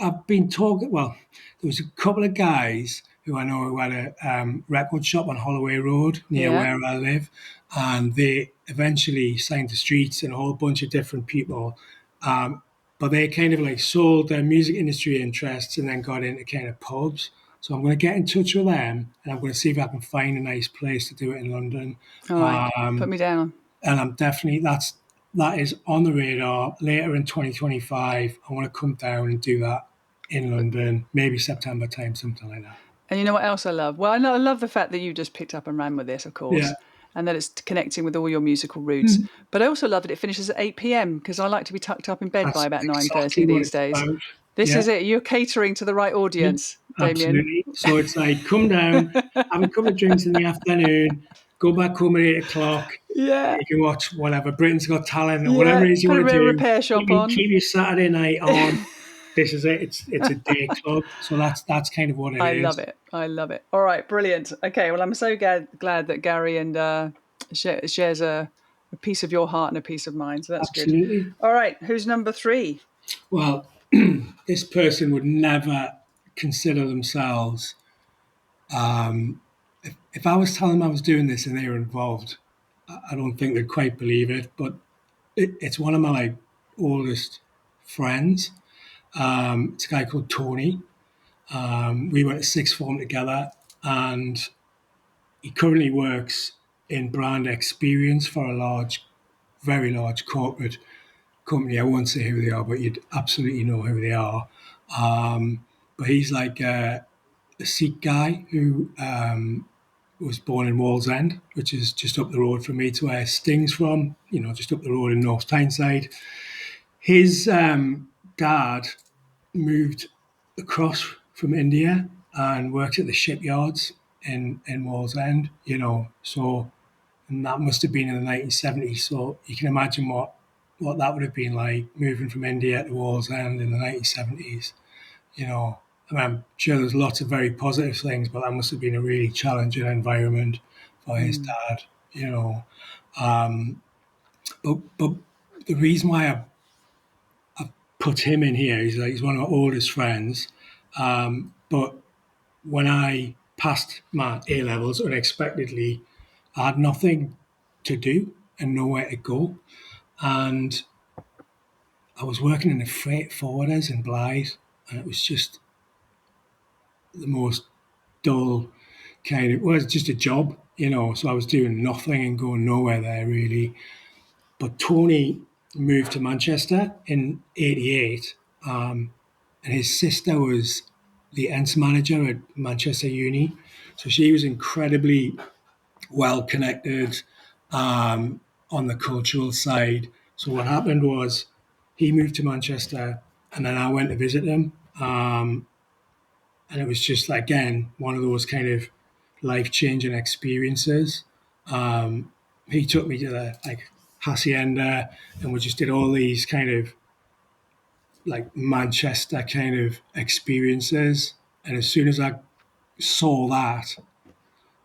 I've been talking. Well, there was a couple of guys who I know who had a record shop on Holloway Road near Yeah. where I live, and they eventually signed to Streets and a whole bunch of different people. Um, but they kind of like sold their music industry interests and then got into kind of pubs. So I'm going to get in touch with them and I'm going to see if I can find a nice place to do it in London. All right. Put Um, me down. and I'm definitely that is on the radar. Later in 2025, I want to come down and do that in London, maybe September time, something like that. And you know what else I love? Well, I love the fact that you just picked up and ran with this, of Yeah. course, and that it's connecting with all your musical roots. But I also love that it finishes at 8 p.m. because I like to be tucked up in bed by That's about 9:30 exactly what these it's days. about. This Yeah, is it. You're catering to the right yeah, audience, Damian. absolutely. So it's like come down, have a couple of drinks in the afternoon, go back home at 8 o'clock. Yeah. You can watch whatever Britain's Got Talent or whatever Yeah. it is you Put a want to bit of do. repair shop on. Keep your Saturday night on. This is it. It's a day club. So that's kind of what it I love is. it. I love it. All right, brilliant. Okay, well, I'm so glad that Gary and shares a piece of your heart and a piece of mine. So that's good. Absolutely. All right, who's number three? Well, this person would never consider themselves. If I was telling them I was doing this and they were involved, I don't think they'd quite believe it. But it's one of my like oldest friends. It's a guy called Tony. We went to sixth form together, and he currently works in brand experience for a very large corporate company. I won't say who they are, but you'd absolutely know who they are. But he's like a Sikh guy who was born in Wallsend, which is just up the road from me to where Sting's from, just up the road in North Tyneside. His dad moved across from India and worked at the shipyards in Wallsend, so and that must have been in the 1970s. So you can imagine what that would have been like moving from India to Wallsend in the 1970s. I mean, I'm sure there's lots of very positive things, but that must have been a really challenging environment for his Mm, dad. You know, um, but the reason why I put him in here is like he's one of my oldest friends. But when I passed my A levels unexpectedly, I had nothing to do and nowhere to go. And I was working in the freight forwarders in Blythe, and it was just the most dull kind of, well, it's just a job. So I was doing nothing and going nowhere there really. But Tony moved to Manchester in '88, and his sister was the Ents manager at Manchester Uni. So she was incredibly well connected on the cultural side. So what happened was he moved to Manchester, and then I went to visit him. And it was just, again, one of those kind of life changing experiences. He took me to the Hacienda, and we just did all these kind of like Manchester kind of experiences. And as soon as I saw that,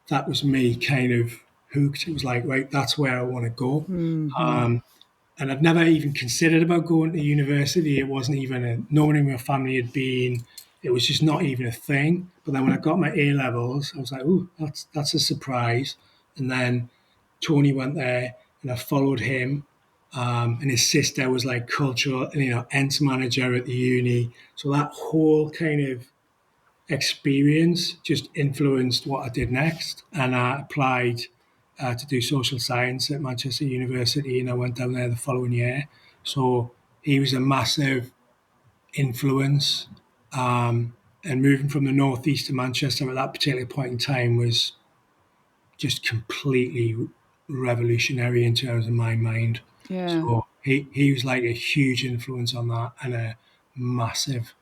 that was me kind of hooked. It was like, right, that's where I want to go. hmm Um, and I'd never even considered about going to university. It wasn't even knowing where my family had been. It was just not even a thing. But then when I got my A levels, I was like, "Ooh, that's a surprise." And then Tony went there, and I followed him. And his sister was like cultural, Ents manager at the uni. So that whole kind of experience just influenced what I did next. And I applied to do social science at Manchester University, and I went down there the following year. So he was a massive influence. And moving from the northeast to Manchester at that particular point in time was just completely revolutionary in terms of my mind. Yeah. So he was like a huge influence on that and a massive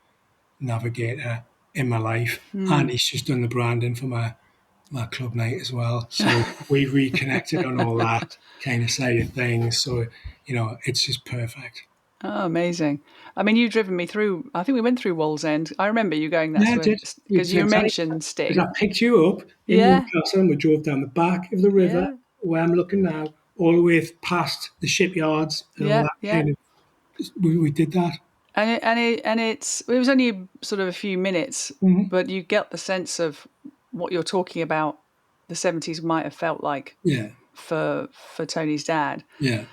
navigator in my life. And Mm. he's just done the branding for my club night as well. So we've reconnected on all that kind of side of things. So, it's just perfect. Oh, amazing. I mean, you've driven me through, I think we went through Wallsend. I remember you going, that's Yeah, I where, did. because It's you exactly mentioned because I Sting. picked you up in Yeah, Newcastle and we drove down the back of the river yeah, where I'm looking now, all the way past the shipyards and all yeah, that yeah. kind of. We did that. It was only sort of a few minutes, Hmm. but you get the sense of what you're talking about. The 70s might have felt like Yeah, for Tony's dad, yeah,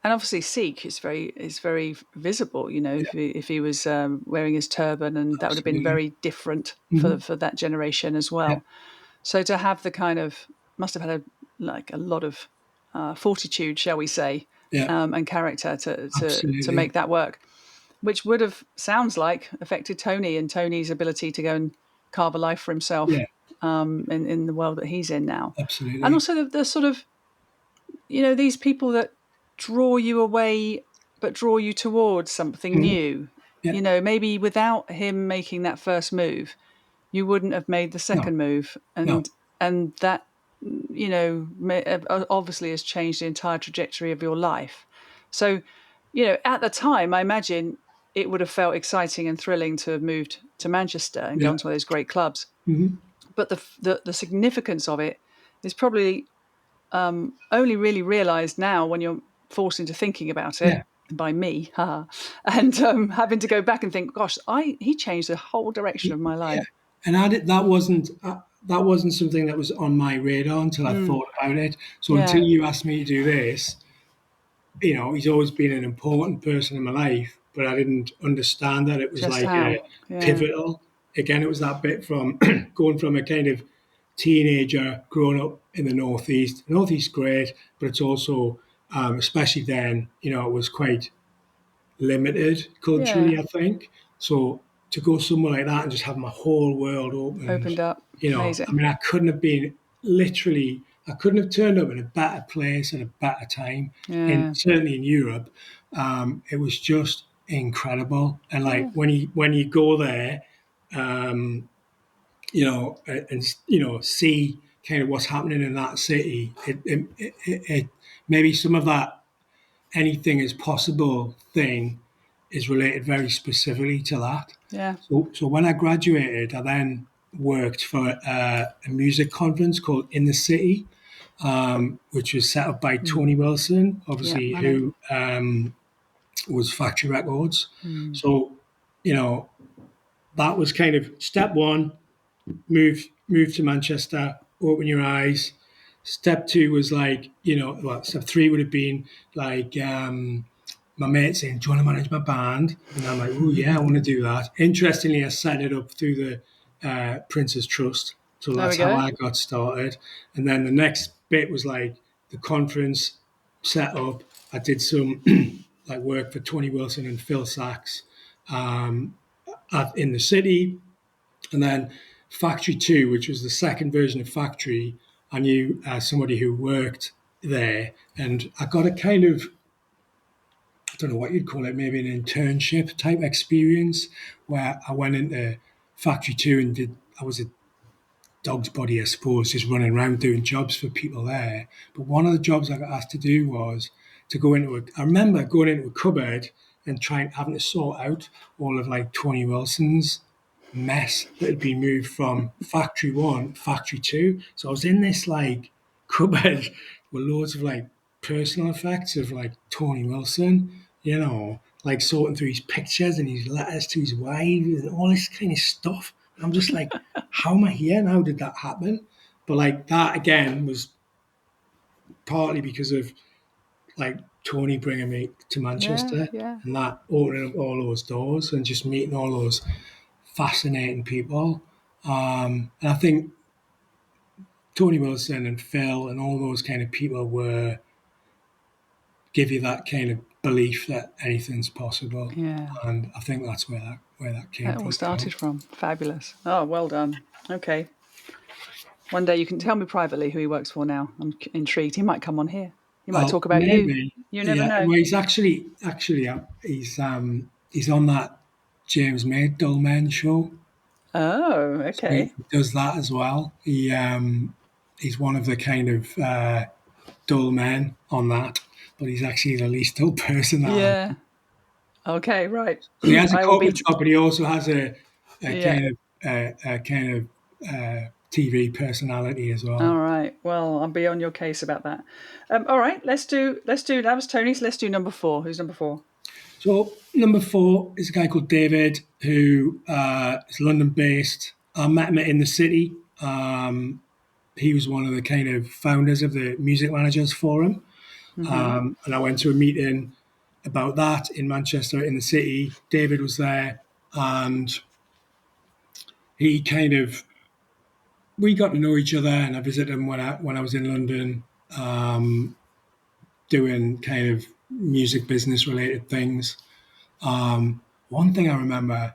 and obviously Sikh is very visible. You know, yeah, if he was wearing his turban, and that would have been absolutely. very different Hmm. for that generation as Yeah, well. So to have the kind of must have had a lot of fortitude, shall we say, yeah, and character to absolutely. make that work, which would have sounds like affected Tony and Tony's ability to go and carve a life for himself Yeah, in the world that he's in now, and absolutely. also the sort of these people that draw you away but draw you towards something Mhm. new. Yeah, Maybe without him making that first move, you wouldn't have made the no, second move, no, and that obviously has changed the entire trajectory of your life. So, at the time, I imagine it would have felt exciting and thrilling to have moved to Manchester and yeah, gone to one of those great clubs. hmm, But the significance of it is probably only really realised now when you're forced into thinking about it yeah, by me, haha, and having to go back and think, gosh, he changed the whole direction of my yeah. life. And I did, that wasn't something that was on my radar until I Mm, thought about it. So until yeah, you asked me to do this, he's always been an important person in my life, but I didn't understand that it was just like a how, yeah, pivotal. Again, it was that bit from going from a kind of teenager growing up in the northeast. The northeast great, but it's also, especially then, it was quite limited culturally, yeah, I think. So to go somewhere like that and just have my whole world opened, opened up, I amazing, mean, I couldn't have been literally, I couldn't have turned up in a better place at a better time. And yeah, certainly in Europe, it was just incredible. And like yeah, when you go there, um, and see kind of what's happening in that city, it maybe some of that anything is possible thing is related very specifically to that. yeah, So when I graduated, I then worked for a music conference called In the City, which was set up by mm, Tony Wilson, yeah, obviously, I know, who was Factory Records. mm, So, you know, that was kind of step one, move to Manchester, open your eyes. Step two was like, well, step three would have been like my mate saying, "Do you want to manage my band?" And I'm like, "Oh yeah, I want to do that." Interestingly, I set it up through the Prince's Trust, so there we that's how go, I got started. And then the next bit was like the conference set up. I did some like work for Tony Wilson and Phil Sachs in the city, and then Factory 2, which was the second version of Factory, I knew somebody who worked there, and I got a kind of, I don't know what you'd call it, maybe an internship type experience where I went into Factory 2 and I was a dog's body, I suppose, just running around doing jobs for people there. But one of the jobs I got asked to do was to go I remember going into a cupboard and having to sort out all of like Tony Wilson's mess that had been moved from factory one, factory two. So I was in this like cupboard with loads of like personal effects of like Tony Wilson, like sorting through his pictures and his letters to his wife and all this kind of stuff. And I'm just like, how am I here and how did that happen? But like that again was partly because of like Tony bringing me to yeah, Manchester yeah, and that opening up all those doors and just meeting all those fascinating people. And I think Tony Wilson and Phil and all those kind of people give you that kind of belief that anything's possible. yeah. And I think that's where that came That all from. started from. Fabulous. Oh, well done. Okay. One day you can tell me privately who he works for now. I'm intrigued. He might come on here. He might Well, talk about you. maybe, You never yeah. know. Well, he's on that James Nicholson show. Oh, So he okay. does that as well. He's one of the kind of dull men on that. but he's actually the least dull person that I know. Yeah. Okay, right. So he has a I will corporate be. job, but he also has a Yeah. kind of TV personality as well. All right. Well, I'll be on your case about that. All right. Let's do. That was Tony's. Let's do number four. Who's number four? So number four is a guy called David who is London based. I met him in the city. He was one of the kind of founders of the Music Managers Forum. Mm-hmm. And I went to a meeting about that in Manchester in the city. David was there, and he kind of we got to know each other. And I visited him when I was in London, doing kind of music business related things. One thing I remember,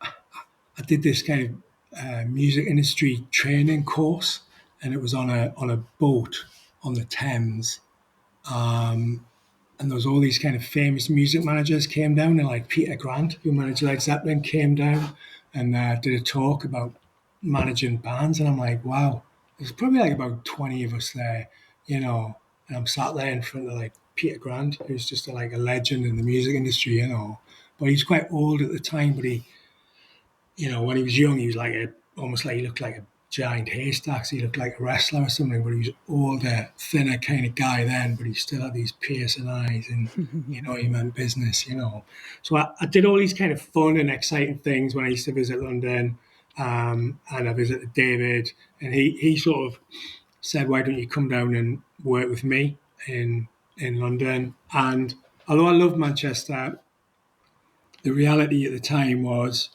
I did this kind of music industry training course, and it was on a boat on the Thames. And there was all these kind of famous music managers came down, and like Peter Grant, who managed Led Zeppelin, came down and did a talk about managing bands. And I'm like, wow, there's probably like about 20 of us there, you know, and I'm sat there in front of like Peter Grant, who's just like a legend in the music industry, you know. But he's quite old at the time, but he, you know, when he was young, he was like almost like he looked like a giant haystack. So he looked like a wrestler or something, but he was older, thinner kind of guy then, but he still had these piercing eyes and, you know, he meant business, you know. So I did all these kind of fun and exciting things when I used to visit London. And I visited David, and he sort of said, why don't you come down and work with me in London? And although I love Manchester, the reality at the time was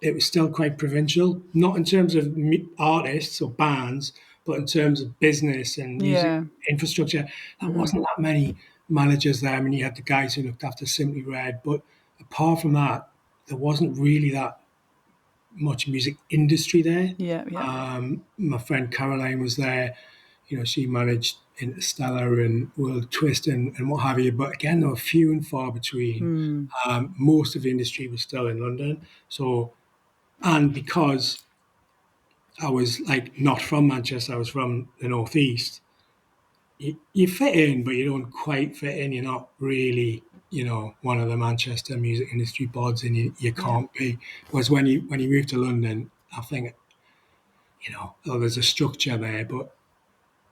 it was still quite provincial, not in terms of artists or bands, but in terms of business and music Yeah. infrastructure. There Mm-hmm. wasn't that many managers there. I mean, you had the guys who looked after Simply Red, but apart from that, there wasn't really that much music industry there. Yeah. Yeah. My friend Caroline was there. You know, she managed Interstellar and World Twist and what have you. But again, they were few and far between. Mm. Most of the industry was still in London. So, and because I was like not from Manchester, I was from the northeast. You fit in, but you don't quite fit in. You're not really, you know, one of the Manchester music industry bods, and you Yeah. can't be. Whereas when you move to London, I think, you know, oh, there's a structure there, but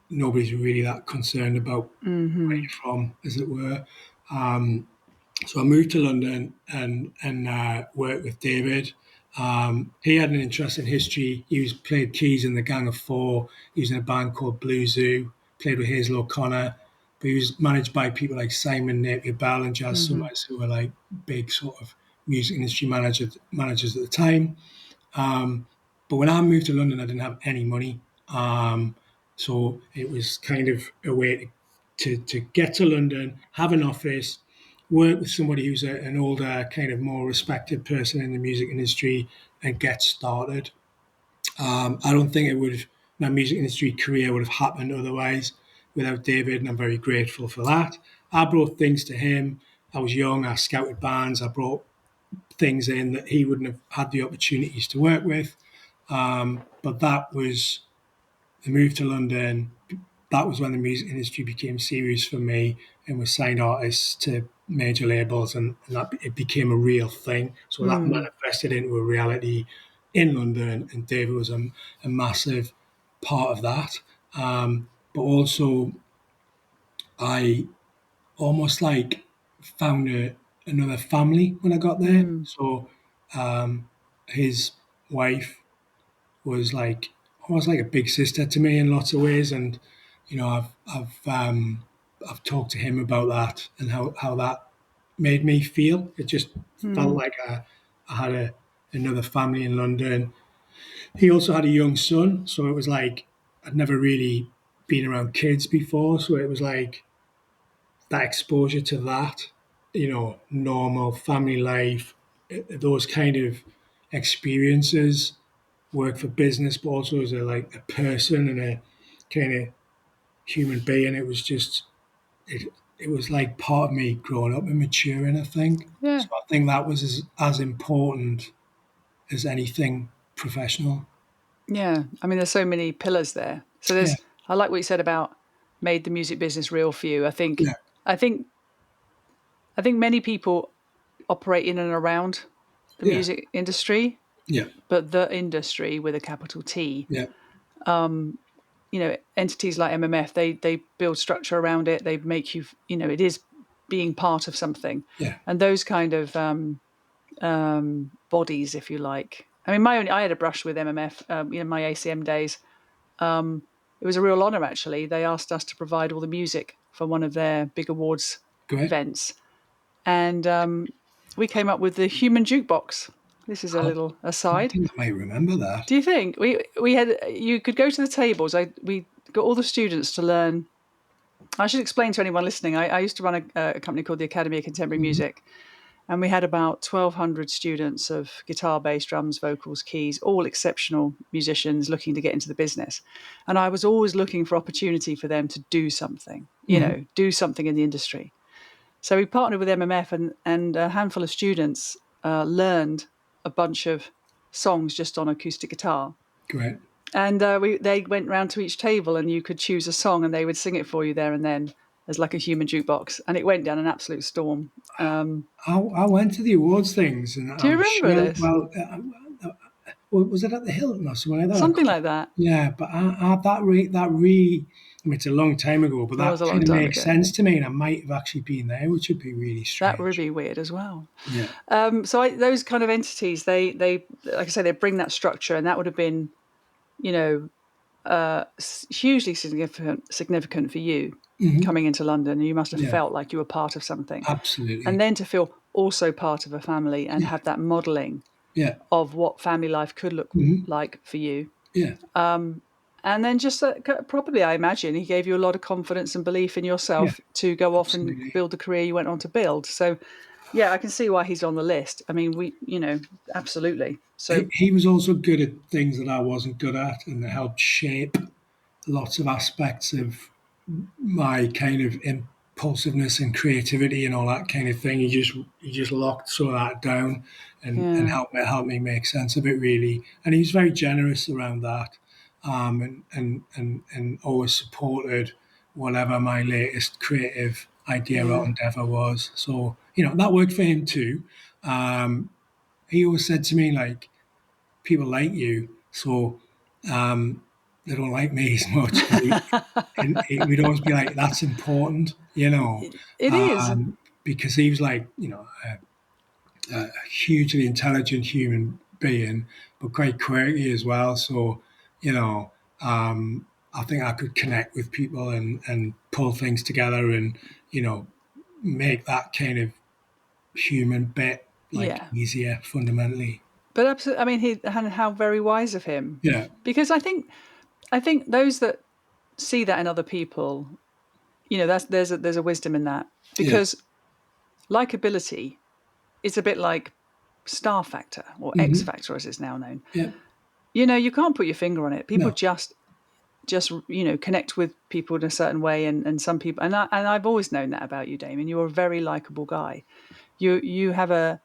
nobody's really that concerned about where Mm-hmm. you're from, as it were. Um, So I moved to London and worked with David. He had an interesting history. He was played keys in the Gang of Four. He was in a band called Blue Zoo. Played with Hazel O'Connor, but he was managed by people like Simon Napier Bell and Jazz Mm-hmm. Summers, who were like big sort of music industry managers at the time. But when I moved to London, I didn't have any money. So it was kind of a way to get to London, have an office, work with somebody who's an older, kind of more respected person in the music industry, and get started. I don't think my music industry career would have happened otherwise without David, and I'm very grateful for that. I brought things to him. I was young, I scouted bands, I brought things in that he wouldn't have had the opportunities to work with. But that was the move to London. That was when the music industry became serious for me, and we signed artists to major labels, and that it became a real thing. So that Mm. manifested into a reality in London, and David was a massive part of that. But also, I almost like found another family when I got there. Mm. So his wife was like almost like a big sister to me in lots of ways, and you know I've talked to him about that and how that made me feel. It just felt Mm. like I had another family in London. He also had a young son, so it was like I'd never really been around kids before, so it was like that exposure to that, you know, normal family life, those kind of experiences, work for business, but also as a person and a kind of human being. It was just it was like part of me growing up and maturing, I think. Yeah. So I think that was as important as anything professional. Yeah. I mean, there's so many pillars there. So Yeah, I like what you said about made the music business real for you. I think yeah, I think many people operate in and around the Yeah, music industry, yeah, but the industry with a capital T, yeah, entities like MMF, they build structure around it. They make you, it is being part of something, yeah. and those kind of bodies, if you like. I mean, I had a brush with MMF, my ACM days. It was a real honour, actually. They asked us to provide all the music for one of their big awards Great. events, and we came up with the human jukebox. This is a I little aside. think I might remember that. Do you think we had? You could go to the tables. We got all the students to learn. I should explain to anyone listening. I used to run a company called the Academy of Contemporary Hmm. Music, and we had about 1,200 students of guitar, bass, drums, vocals, keys, all exceptional musicians looking to get into the business. And I was always looking for opportunity for them to do something, Hmm. do something in the industry. So we partnered with MMF, and a handful of students learned a bunch of songs just on acoustic guitar. Great. And they went round to each table, and you could choose a song, and they would sing it for you there and then as like a human jukebox. And it went down an absolute storm. I went to the awards things, and Do you I'm remember sure. this? Well, was it at the Hilton or somewhere like that? Something like that. Yeah, but that really. I mean, it's a long time ago, but That was that a long kind of time makes ago. sense to me, and I might have actually been there, which would be really That would strange. be weird as well. Yeah. Those kind of entities, they like I say, they bring that structure, and that would have been, you know, hugely significant for you Hmm. coming into London. You must have Yeah. felt like you were part of something, and Absolutely. then to feel also part of a family and Yeah. have that modelling Yeah. of what family life could look Hmm. like for you. Yeah. And then just probably, I imagine, he gave you a lot of confidence and belief in Yeah. yourself to go off and Absolutely. build the career you went on to build. So, yeah, I can see why he's on the list. I mean, absolutely. So, He was also good at things that I wasn't good at, and it helped shape lots of aspects of my kind of impulsiveness and creativity and all that kind of thing. He just locked some of that down and yeah, helped me make sense of it really. And he was very generous around that, and always supported whatever my latest creative idea or yeah, endeavor was. So that worked for him too. He always said to me like, people like you, so um, they don't like me as much. And it would always be like, that's important, it is. because he was like, a hugely intelligent human being, but quite quirky as well. So, you know, I think I could connect with people and pull things together and, you know, make that kind of human bit like Yeah, easier fundamentally. but absolutely. I mean, and how very wise of him, Yeah, because I think those that see that in other people, there's a wisdom in that, yeah, because likability is a bit like star factor or X hmm, factor as it's now known. yeah, You can't put your finger on it. People no, just connect with people in a certain way, and some people, I've always known that about you, Damien. You're a very likable guy. You have a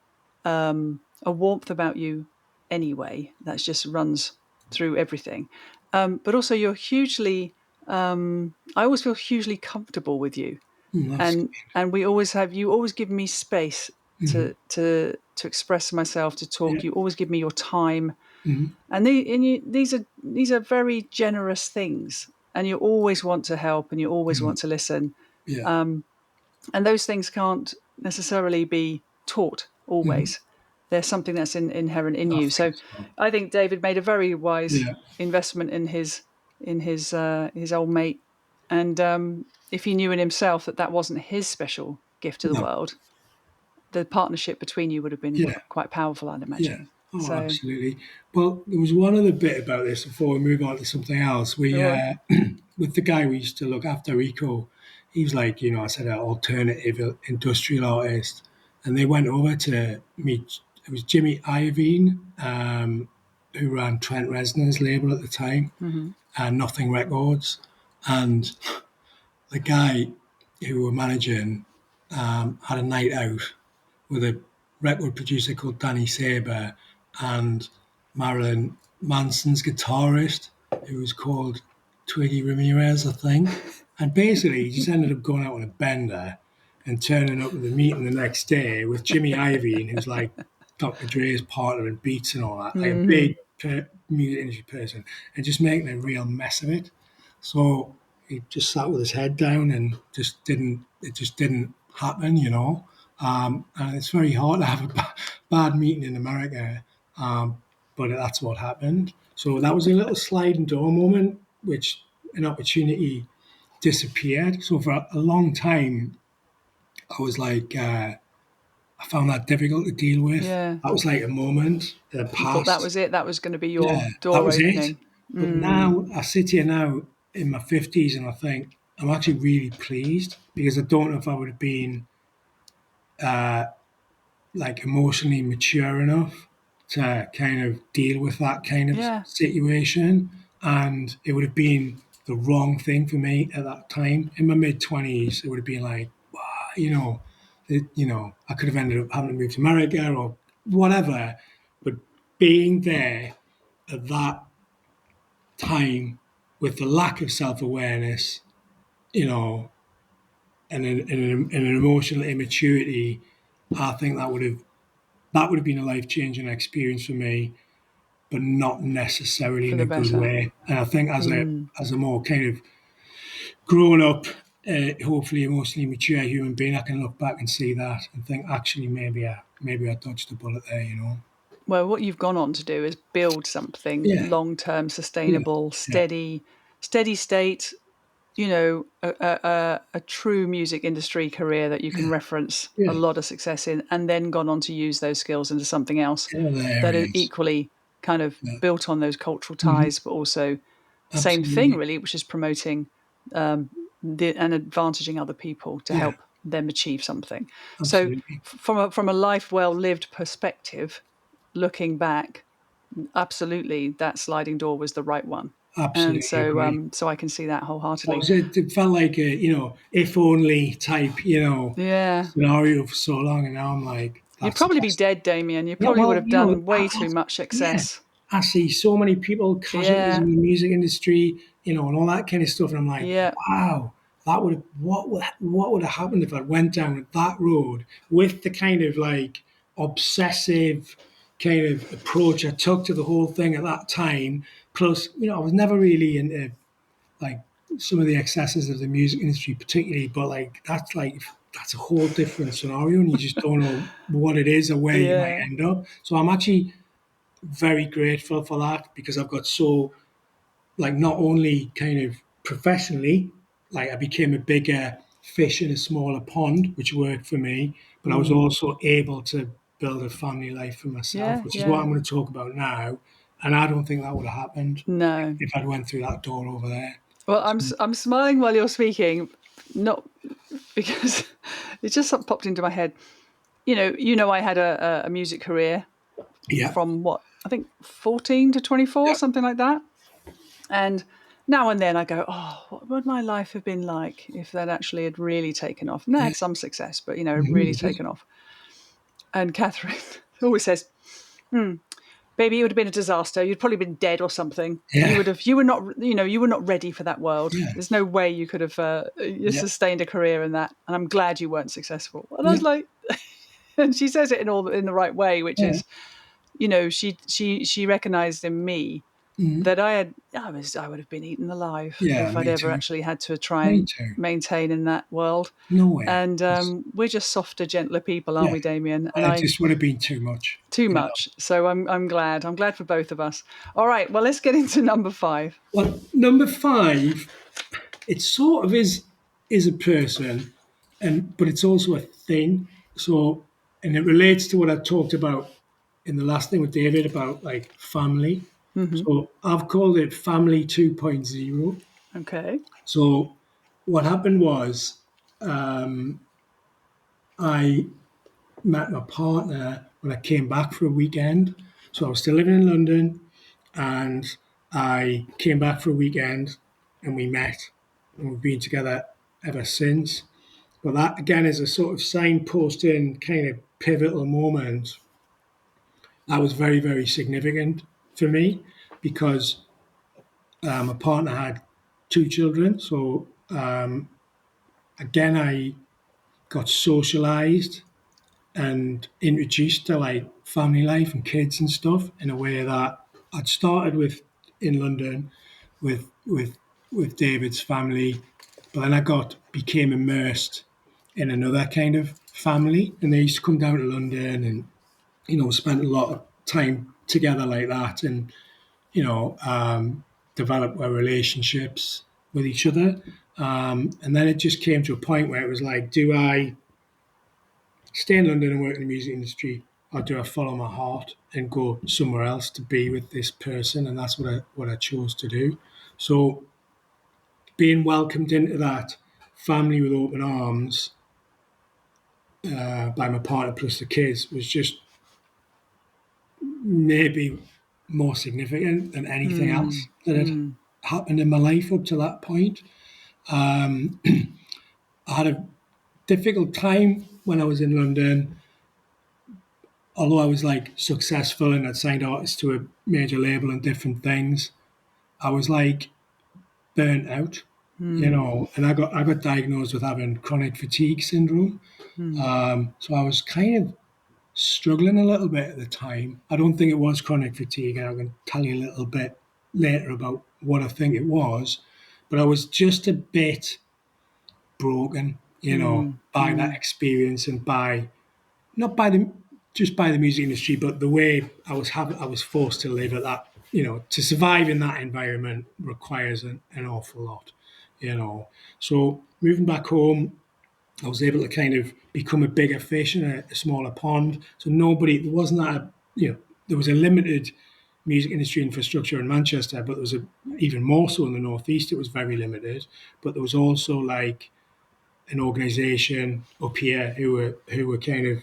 warmth about you anyway that just runs through everything. But also you're hugely I always feel hugely comfortable with you, that's and we always have you always give me space hmm, to express myself, to yeah, talk. You always give me your time, hmm, these are very generous things, and you always want to help, and you always hmm, want to listen, yeah, and those things can't necessarily be taught hmm, always. There's something that's inherent in I you. think So so. I think David made a very wise Yeah, investment in his old mate, and if he knew in himself that that wasn't his special gift to the no, world, the partnership between you would have been yeah. quite powerful, I'd Yeah. imagine. Oh, So, absolutely. Well, there was one other bit about this before we move on to something else. We, go on. with the guy we used to look after, Rico, he was like, I said, an alternative industrial artist. And they went over to meet, it was Jimmy Iovine, who ran Trent Reznor's label at the time, Hmm. and Nothing Records. And the guy who we were managing had a night out with a record producer called Danny Saber and Marilyn Manson's guitarist, who was called Twiggy Ramirez, I think. And basically, he just ended up going out on a bender and turning up at the meeting the next day with Jimmy Iovine, who's like Dr. Dre's partner in Beats and all that, like a big music industry person, and just making a real mess of it. So he just sat with his head down and just didn't. It just didn't happen, you know. And it's very hard to have a bad meeting in America, but that's what happened. So that was a little sliding door moment, which an opportunity disappeared. So for a long time, I was like, I found that difficult to deal with. Yeah. That was like a moment that You thought that passed. was it. That was going to be Yeah, your that door was it. opening. But now I sit here now in my 50s and I think I'm actually really pleased because I don't know if I would have been like emotionally mature enough to kind of deal with that kind of Yeah. situation. And it would have been the wrong thing for me at that time. In my mid 20s, it would have been like, wow, I could have ended up having to move to America or whatever. But being there at that time with the lack of self awareness, you know, and an emotional immaturity, I think that would have been a life changing experience for me, but not necessarily For in the a good better. way. And I think as a more kind of grown up, hopefully emotionally mature human being, I can look back and see that and think actually maybe I dodged a bullet there, you know. Well, what you've gone on to do is build something Yeah, long-term, yeah, sustainable, yeah, steady state. A true music industry career that you can yeah, reference a yeah. lot of success in, and then gone on to use those skills into something else In other that is areas. equally kind of Yeah. built on those cultural Hmm. ties, but also the same thing, Absolutely, really, which is promoting and advantaging other people to yeah, help them achieve something. So, absolutely, from a life well lived perspective, looking back, absolutely, that sliding door was the right one, and absolutely so agree. so I can see that What wholeheartedly. was it? It felt like a if only type Yeah. scenario for so long, and now I'm like You'd that's probably be dead, Damien. You yeah. probably would Well, have done way too much yeah, success. I see so many people casualties Yeah, in the music industry, and all that kind of stuff, and I'm like, yeah, wow, that would have what would have happened if I went down that road with the kind of like obsessive kind of approach I took to the whole thing at that time. Plus, I was never really into like some of the excesses of the music industry, particularly, but that's a whole different scenario, and you just don't know what it is or where you might yeah, end up. So I'm actually very grateful for that because I've got so like not only kind of professionally, like I became a bigger fish in a smaller pond, which worked for me, but I was also able to build a family life for myself, yeah, which is what yeah. I'm going to talk about now. And I don't think that would have happened No. if I'd went through that door over there. Well, I'm smiling while you're speaking, not because it just popped into my head. I had a music career Yeah. from what I think 14 to 24, Yeah. something like that. And now and then I go, oh, what would my life have been like if that actually had really taken off? And I Yeah. had some success, but really Mhm. taken off. And Catherine always says, "Baby, it would have been a disaster. You'd probably been dead or something. You Yeah. would have. You were not. You were not ready for that world. Yeah. There's no way you could have Yeah. sustained a career in that. And I'm glad you weren't successful." And I Yeah. was like, and she says it in the right way, which Yeah. is, she recognized in me Mhm. that I would have been eaten alive Yeah. if I'd Me ever too. actually had to try Me and too. maintain in that world. No way. And we're just softer, gentler people, aren't Yeah. we, Damien? And It I just would have been too much. too much. So I'm glad. I'm glad for both of us. All right. Well, let's get into number 5. Well, number 5, it sort of is a person, but it's also a thing. So, and it relates to what I talked about in the last thing with David about like family. So I've called it family 2.0. Okay. So what happened was I met my partner when I came back for a weekend. So I was still living in London, and I came back for a weekend, and we met, and we've been together ever since. But that again is a sort of signposting kind of pivotal moment that was very, very significant for me because my partner had 2 children. So again, I got socialized and introduced to like family life and kids and stuff in a way that I'd started with in London with David's family, but then became immersed in another kind of family, and they used to come down to London and spent a lot of time together like that, and develop our relationships with each other. And then it just came to a point where it was like, do I stay in London and work in the music industry, or do I follow my heart and go somewhere else to be with this person? And that's what I chose to do. So being welcomed into that family with open arms by my partner plus the kids was just maybe more significant than anything else that had happened in my life up to that point. Um, I had a difficult time when I was in London, although I was like successful and I'd signed artists to a major label and different things. I was like burnt out, and I got diagnosed with having chronic fatigue syndrome. So I was kind of struggling a little bit at the time. I don't think it was chronic fatigue, and I'm going to tell you a little bit later about what I think it was. But I was just a bit broken, by that experience and by not by the just by the music industry, but the way I was forced to live at that. To survive in that environment requires an awful lot. So moving back home, I was able to kind of become a bigger fish in a smaller pond. So there wasn't there was a limited music industry infrastructure in Manchester, but there was even more so in the Northeast. It was very limited, but there was also like an organisation up here who were kind of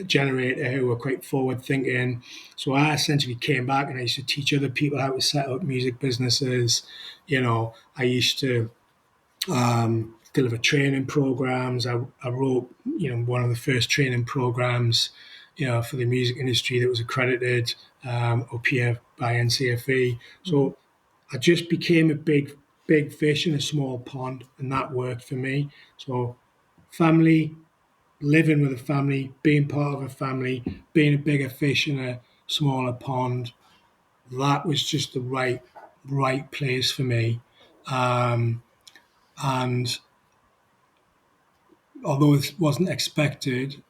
generator, who were quite forward thinking. So I essentially came back and I used to teach other people how to set up music businesses. I used to deliver training programs. I wrote, one of the first training programs, for the music industry that was accredited up here by NCFE. So I just became a big fish in a small pond, and that worked for me. So family, living with a family, being part of a family, being a bigger fish in a smaller pond, that was just the right place for me. And although it wasn't expected,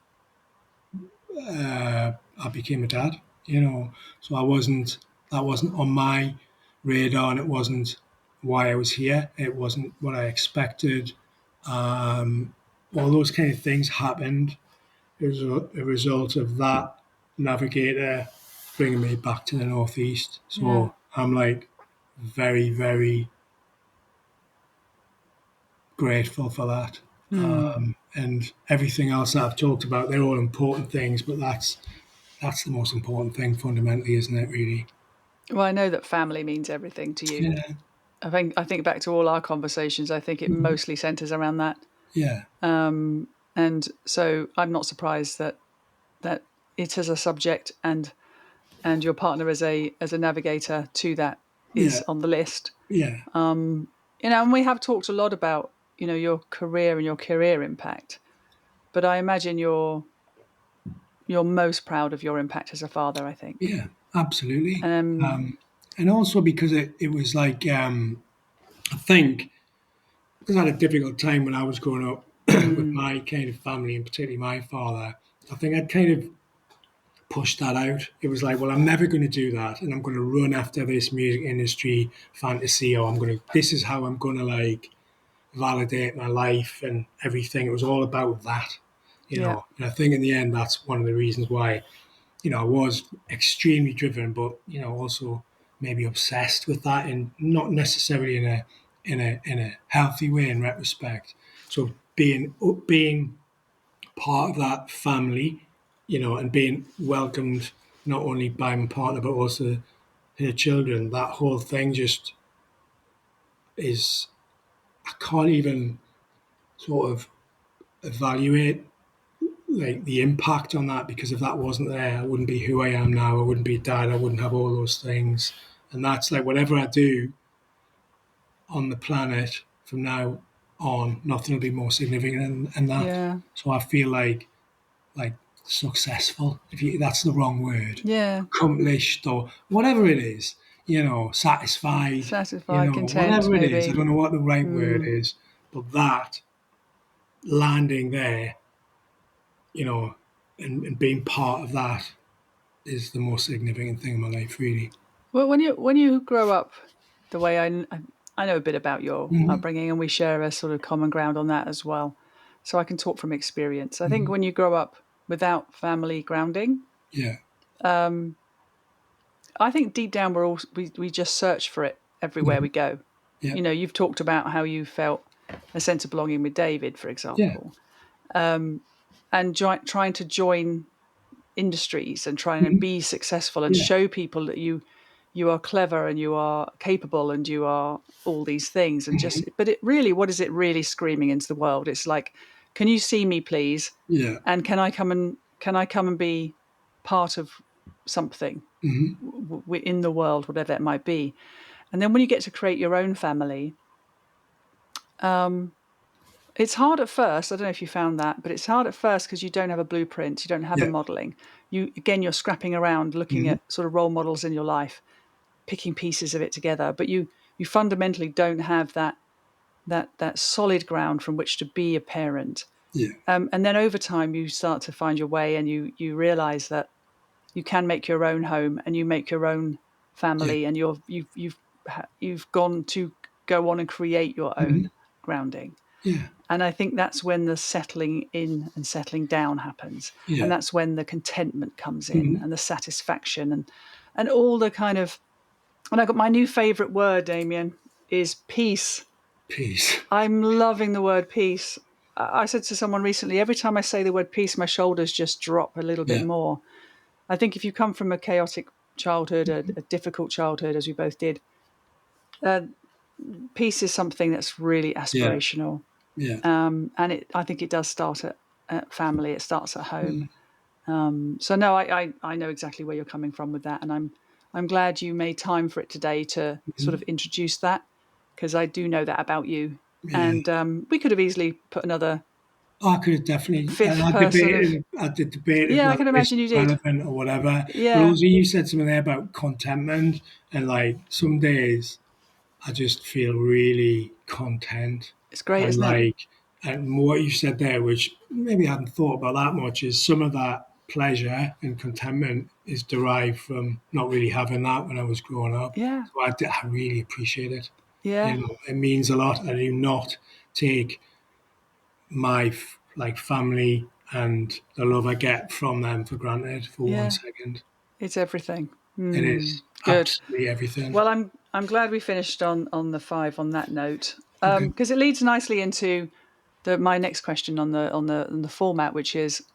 I became a dad. So that wasn't on my radar, and it wasn't why I was here. It wasn't what I expected. All those kind of things happened as a result of that navigator bringing me back to the northeast. Yeah. So I'm like very, very grateful for that. And everything else that I've talked about, they're all important things, but that's the most important thing fundamentally, isn't it, really? Well, I know that family means everything to you. Yeah. I think back to all our conversations, I think it mostly centers around that. Yeah. And so I'm not surprised that it is a subject and your partner as a navigator to that Yeah. is on the list. Yeah. And we have talked a lot about, your career and your career impact, but I imagine you're most proud of your impact as a father, I think. Yeah. Absolutely. Um, And also because it was like, I think, because I had a difficult time when I was growing up with my kind of family, and particularly my father. I think I'd kind of pushed that out. It was like, well, I'm never going to do that, and I'm going to run after this music industry fantasy, or this is how I'm going to like validate my life and everything. It was all about that, yeah, And I think in the end, that's one of the reasons why, I was extremely driven, but also maybe obsessed with that, and not necessarily in a healthy way in retrospect. So being part of that family, and being welcomed not only by my partner but also her children, that whole thing just is, I can't even sort of evaluate like the impact on that, because if that wasn't there, I wouldn't be who I am now. I wouldn't be dad. I wouldn't have all those things. And that's like whatever I do on the planet from now on, nothing will be more significant than that. Yeah. So I feel like successful, if you, that's the wrong word, Yeah. accomplished or whatever it is, satisfied, Satisfied, content, whatever it is. I maybe. don't know what the right word Mm. is, but that landing there, you know, and being part of that is the most significant thing in my life, really. Well, when you grow up the way I know a bit about your Hmm. upbringing, and we share a sort of common ground on that as well. So I can talk from experience. I think Hmm. when you grow up without family grounding, Yeah, um, I think deep down we just search for it everywhere hmm, we go. yeah, You've talked about how you felt a sense of belonging with David, for yeah, example, um, and trying to join industries and trying to hmm, be successful and yeah, show people that you are clever and you are capable and you are all these things. And hmm, just, but it really, what is it really screaming into the world? It's like, can you see me, please? yeah, And can I come and be part of something hmm, in the world, whatever it might be? And then when you get to create your own family, um, it's hard at first. I don't know if you found that, but it's hard at first because you don't have a blueprint, you don't have a yeah, modeling. You're scrapping around, looking hmm, at sort of role models in your life, picking pieces of it together, but you fundamentally don't have that solid ground from which to be a parent. yeah, And then over time, you start to find your way, and you realize that you can make your own home and you make your own yeah, family, and you've gone to go on and create your hmm, own grounding. yeah, And I think that's when the settling in and settling down happens. And yeah, that's when the contentment comes in hmm, and the satisfaction and all the kind of, and I got my new favorite word, Damien, is peace. peace. I'm loving the word peace. I said to someone recently, every time I say the word peace, my shoulders just drop a little bit Yeah, more. I think if you come from a chaotic childhood, a difficult childhood, as we both did, uh, peace is something that's really yeah, aspirational. yeah, And I think it does start at family. It starts at home. mm, So no, I know exactly where you're coming from with that, and I'm glad you made time for it today to sort hmm, of introduce that, because I do know that about you. yeah. And we could have easily put another I could have definitely, and fifth person of, I did debated yeah, I whether can this imagine was you did. relevant or whatever. But Yeah, also, you said something there about contentment, and like some days I just feel really content, it's great, and isn't it? what you said there, which maybe I hadn't thought about that much, is some of that pleasure and contentment is derived from not really having that when I was growing up. Yeah, So I really appreciate it. yeah, It means a lot. I do not take my like family and the love I get from them for granted for one yeah. second. It's everything. It is Good. absolutely everything. Well, I'm glad we finished on the five on that note, Okay. because it leads nicely into my next question on the format, which is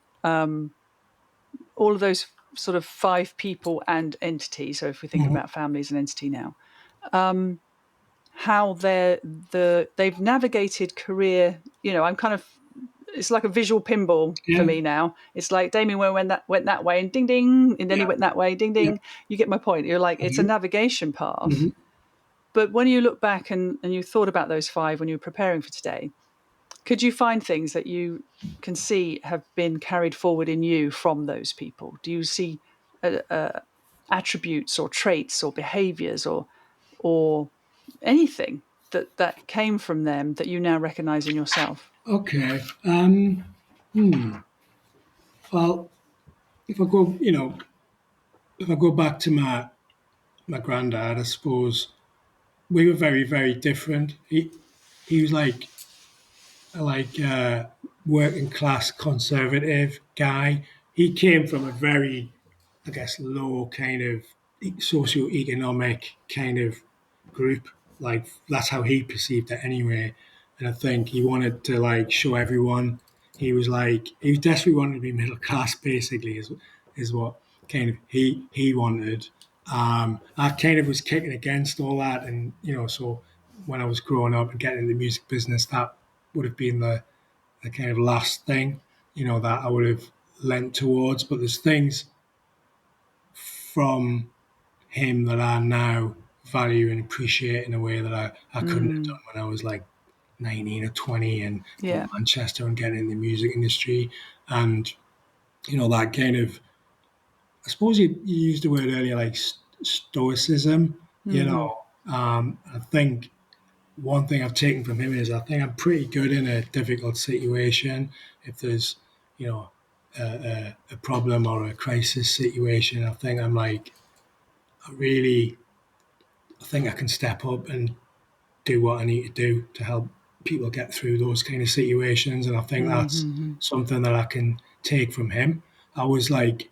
all of those sort of five people and entities. So if we think Mhm. about family as an entity now, how they've navigated career. I'm kind of, it's like a visual pinball for Yeah. me now. It's like Damien went that way and ding ding, and then he Yeah. went that way, ding Yeah. ding. You get my point. You're like, I it's a do. navigation path. Hmm. But when you look back and you thought about those five when you were preparing for today, could you find things that you can see have been carried forward in you from those people? Do you see attributes or traits or behaviors or anything that came from them that you now recognize in yourself? Okay. Well, if I go, if I go back to my granddad, I suppose we were very, very different. He was like working class conservative guy. He came from a very, I guess, low kind of socio-economic kind of group. Like that's how he perceived it anyway. And I think he wanted to like show everyone. He was desperately wanting to be middle class. Basically, is what kind of he wanted. I kind of was kicking against all that, and so when I was growing up and getting in the music business, that would have been the kind of last thing, that I would have lent towards. But there's things from him that I now value and appreciate in a way that I couldn't have Mm, done when I was like 19 or 20 and in Yeah. Manchester and getting in the music industry. And, that kind of, I suppose you used the word earlier, like stoicism, Mm-hmm. I think one thing I've taken from him is I think I'm pretty good in a difficult situation. If there's, you know, a problem or a crisis situation, I think I'm like, I think I can step up and do what I need to do to help people get through those kind of situations. And I think that's Mm-hmm. something that I can take from him. I was like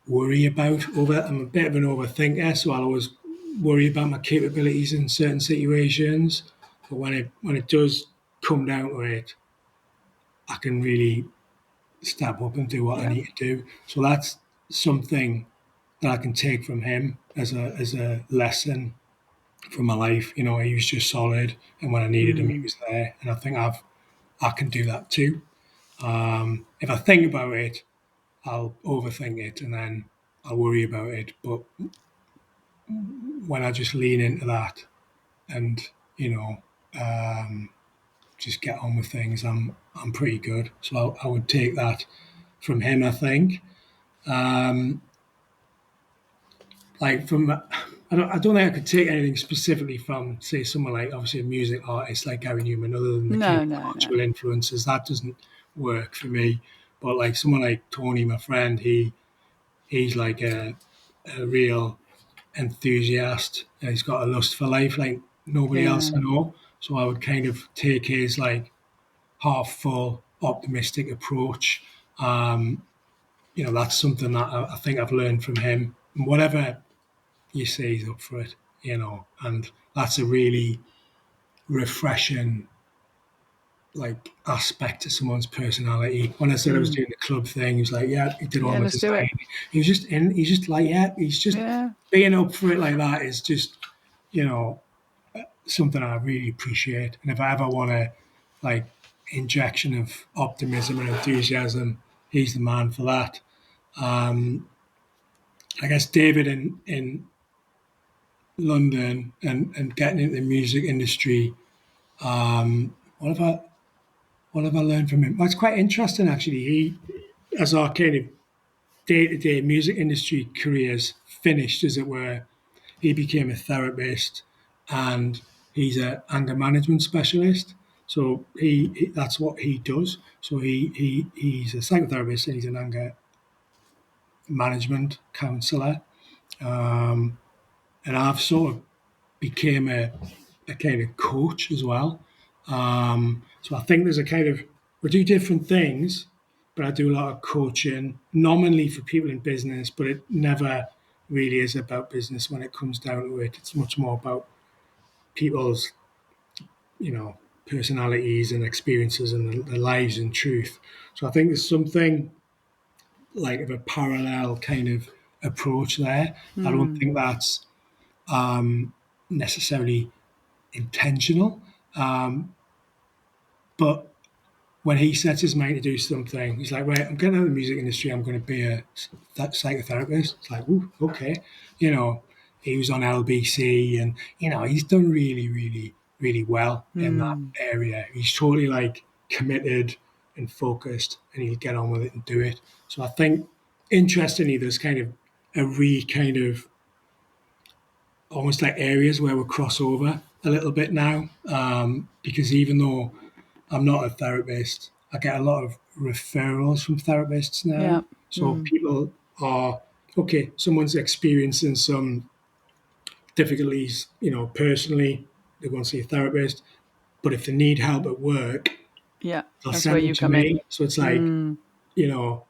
worry about over. I'm a bit of an overthinker, so I'll always worry about my capabilities in certain situations. But when it does come down to it, I can really step up and do what I Yeah. need to do. So that's something that I can take from him as a lesson from my life. He was just solid, and when I needed him, he Mm. was there. And I think I can do that too. If I think about it, I'll overthink it, and then I'll worry about it. But when I just lean into that and you know um, just get on with things, I'm pretty good. So I would take that from him. I think. Um, like from I don't think I could take anything specifically from say someone like obviously a music artist like Gary Newman, other than the kind No, of no, no. cultural influences that doesn't work for me. But like someone like Tony, my friend, he's like a real enthusiast. He's got a lust for life like nobody else Yeah. I know. So I would kind of take his like half full optimistic approach. Um, that's something that I think I've learned from him. And whatever you say, he's up for it. And that's a really refreshing like aspect to someone's personality. When I said I was Mm. doing the club thing, he was like, "Yeah," he did all Yeah, my let's do design. it. He was just in. He's just like, "Yeah," he's just Yeah. being up for it like that is just, you know, something I really appreciate. And if I ever want a like injection of optimism and enthusiasm, he's the man for that. Um, I guess David in London and getting into the music industry. What have I learned from him? Well, it's quite interesting actually. As our kind of day-to-day music industry careers finished, as it were, he became a therapist, and he's a anger management specialist. So that's what he does. So he's a psychotherapist and he's an anger management counselor. Um, and I've sort of became a kind of coach as well. So I think there's a kind of we do different things, but I do a lot of coaching, nominally for people in business, but it never really is about business when it comes down to it. It's much more about people's, you know, personalities and experiences and their lives and truth. So I think there's something like of a parallel kind of approach there. I don't Mm. think that's necessarily intentional, but when he sets his mind to do something, he's like, right, I'm getting out of the music industry. I'm going to be a psychotherapist. It's like, ooh, okay. You know, he was on LBC and, he's done really, really, really well in that Mm. area. He's totally like committed and focused and he'll get on with it and do it. So I think, interestingly, there's kind of kind of almost like areas where we cross over a little bit now. Because even though I'm not a therapist, I get a lot of referrals from therapists now. Yeah. So Mm. people are okay. Someone's experiencing some difficulties, personally. They go and see a therapist, but if they need help at work, Yeah. they'll That's where send them you to come in. me. So it's like, Mm. you know,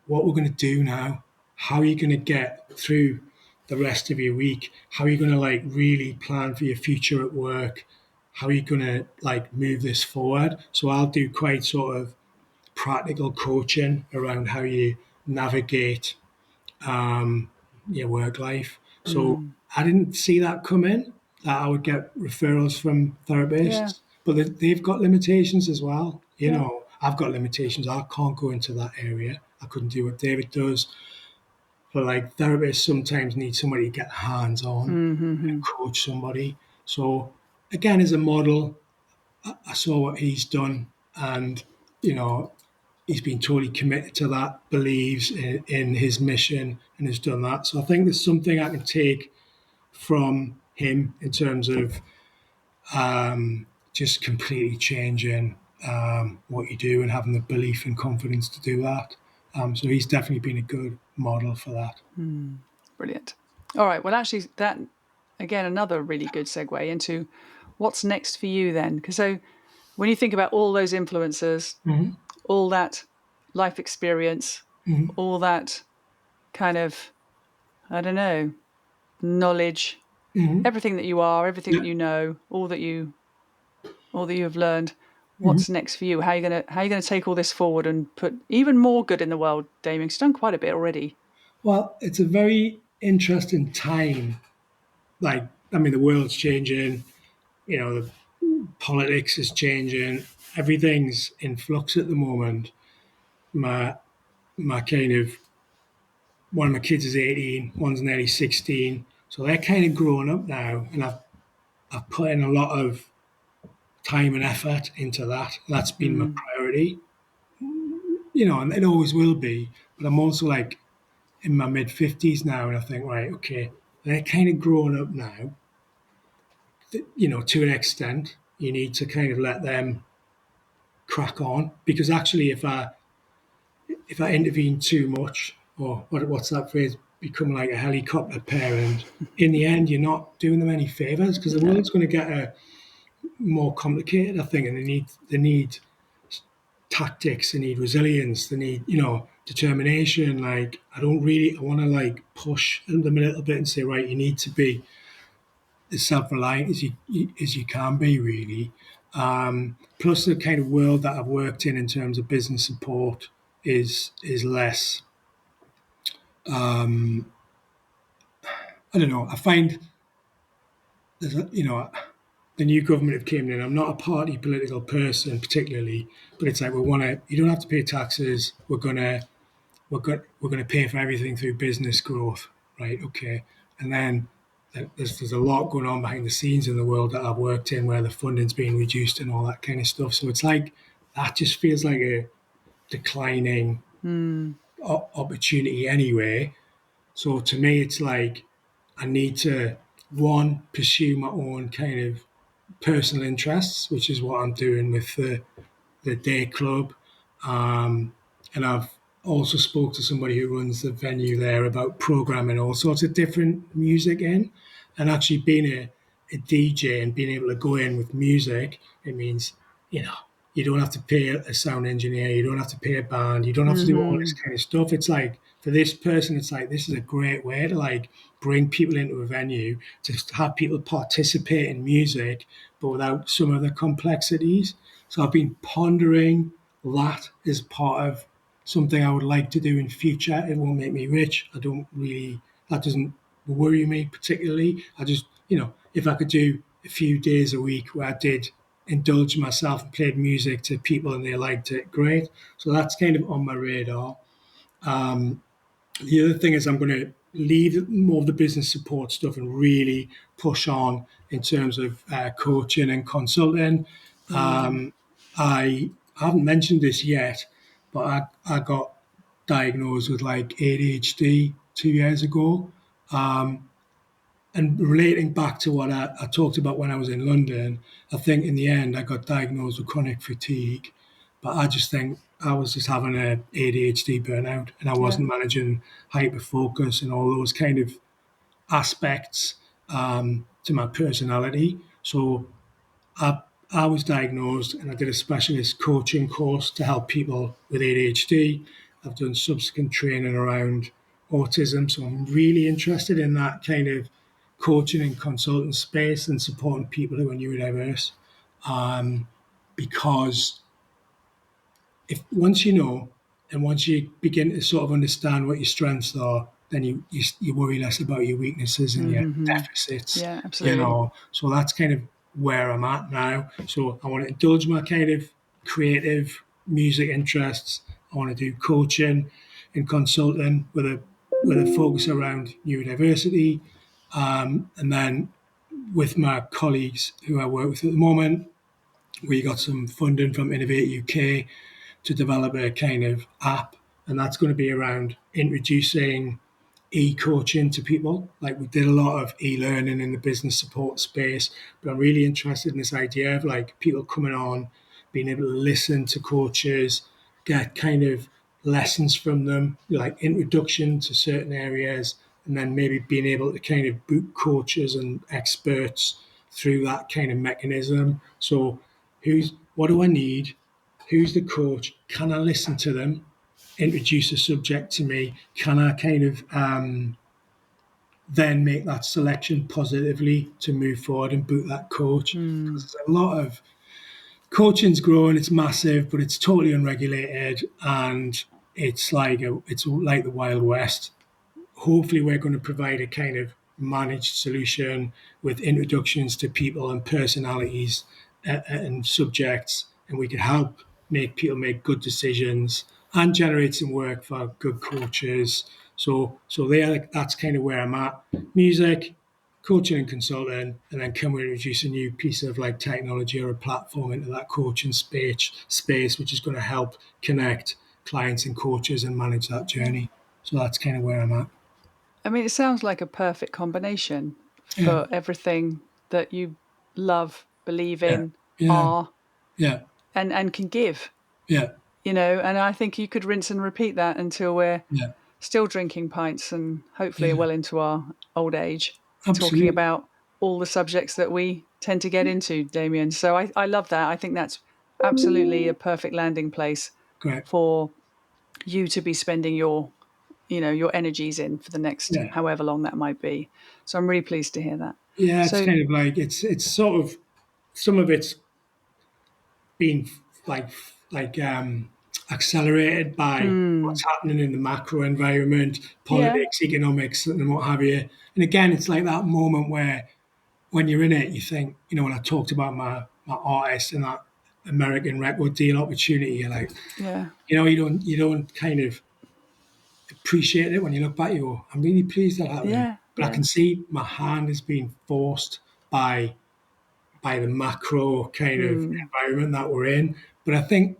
what we're going to do now. How are you going to get through the rest of your week? How are you going to like really plan for your future at work? How are you going to like move this forward? So I'll do quite sort of practical coaching around how you navigate your work life. So Mm. I didn't see that come in, that I would get referrals from Yeah. therapists, but they've got limitations as well. Yeah. I've got limitations. I can't go into that area. I couldn't do what David does. But like therapists sometimes need somebody to get hands on Mm-hmm. and coach somebody. So again, as a model, I saw what he's done, and you know, he's been totally committed to that, believes in his mission, and has done that. So I think there's something I can take from him in terms of just completely changing what you do and having the belief and confidence to do that. So he's definitely been a good model for that. Brilliant. All right. Well, actually, that again, another really good segue into what's next for you then. Because so when you think about all those influences, Mm-hmm. all that life experience, Mm-hmm. all that kind of, I don't know, knowledge, Mm-hmm. everything that you are, everything Yeah. that you know, all that you have learned. Mm-hmm. What's next for you? How are you gonna take all this forward and put even more good in the world, Damien? 'Cause you've done quite a bit already. Well, it's a very interesting time. Like, I mean, the world's changing. You know, the politics is changing. Everything's in flux at the moment. My my kind of one of my kids is 18, one's nearly 16, so they're kind of growing up now, and I've put in a lot of time and effort into that. That's been my Mm, priority, and it always will be. But I'm also like in my mid 50s now, and I think, right, okay, they're kind of growing up now. To an extent, you need to kind of let them crack on because actually, if I intervene too much, or what's that phrase, become like a helicopter parent, in the end, you're not doing them any favors because the no. world's going to get more complicated, I think, and they need tactics, they need resilience, they need determination. Like I want to like push them a little bit and say, right, you need to be as self-reliant as you can be, really. Plus, the kind of world that I've worked in terms of business support is less. I don't know. I find the new government have came in. I'm not a party political person particularly, but it's like we want to. You don't have to pay taxes. We're gonna pay for everything through business growth, right? Okay, and then there's a lot going on behind the scenes in the world that I've worked in where the funding's being reduced and all that kind of stuff. So it's like that just feels like a declining Mm, opportunity anyway. So to me, it's like I need to one pursue my own kind of personal interests, which is what I'm doing with the day club. And I've also spoke to somebody who runs the venue there about programming all sorts of different music in, and actually being a DJ and being able to go in with music. It means you know you don't have to pay a sound engineer, you don't have to pay a band, you don't have to do all this hmm kind of stuff. It's like for this person, it's like this is a great way to like bring people into a venue to have people participate in music, but without some of the complexities. So I've been pondering that as part of something I would like to do in future. It won't make me rich. I don't really, that doesn't worry me particularly. I just, if I could do a few days a week where I did indulge myself and played music to people and they liked it, great. So that's kind of on my radar. The other thing is I'm going to leave more of the business support stuff and really push on in terms of coaching and consulting. mm. I haven't mentioned this yet, but I got diagnosed with like ADHD 2 years ago. And relating back to what I talked about when I was in London, I think in the end I got diagnosed with chronic fatigue. But I just think I was just having a ADHD burnout and I Yeah. wasn't managing hyper focus and all those kind of aspects to my personality. So I, I was diagnosed and I did a specialist coaching course to help people with ADHD. I've done subsequent training around autism. So I'm really interested in that kind of coaching and consulting space and supporting people who are neurodiverse. Because if once you know and once you begin to sort of understand what your strengths are, then you worry less about your weaknesses and your Mm-hmm. deficits, Yeah, absolutely. So that's kind of where I'm at now. So I want to indulge my kind of creative music interests. I want to do coaching and consulting with a focus around neurodiversity, and then with my colleagues who I work with at the moment, We got some funding from Innovate UK to develop a kind of app, and that's going to be around introducing e-coaching to people. Like we did a lot of e-learning in the business support space, but I'm really interested in this idea of like people coming on, being able to listen to coaches, get kind of lessons from them, like introduction to certain areas, and then maybe being able to kind of boot coaches and experts through that kind of mechanism. So who's what do I need? Who's the coach? Can I listen to them? Introduce a subject to me? Can I kind of then make that selection positively to move forward and boot that coach? Mm. Because there's a lot of coaching's growing, it's massive, but it's totally unregulated and it's like the Wild West. Hopefully we're going to provide a kind of managed solution with introductions to people and personalities and subjects, and we can help make people make good decisions and generate some work for good coaches. So that's kind of where I'm at. Music, coaching and consulting, and then can we introduce a new piece of like technology or a platform into that coaching space which is going to help connect clients and coaches and manage that journey. So that's kind of where I'm at. I mean, it sounds like a perfect combination Yeah, for everything that you love, believe yeah, in, yeah, are, yeah, and can give, yeah, and I think you could rinse and repeat that until we're yeah, still drinking pints and hopefully yeah. well into our old age, talking Absolutely. about all the subjects that we tend to get into, Damien. So I love that. I think that's absolutely a perfect landing place Great. for you to be spending your energies in for the next Yeah. however long that might be. So I'm really pleased to hear that. Yeah, it's So kind of like it's sort of some of it's been like like accelerated by what's happening in the macro environment, yeah, politics, economics, and what have you. And again, it's like that moment where when you're in it, you think, when I talked about my artist and that American record deal opportunity, you're like, yeah, you don't kind of appreciate it when you look back. You go, I'm really pleased that happened, yeah, but I yeah, can see my hand is being forced by the macro kind of environment that we're in. But I think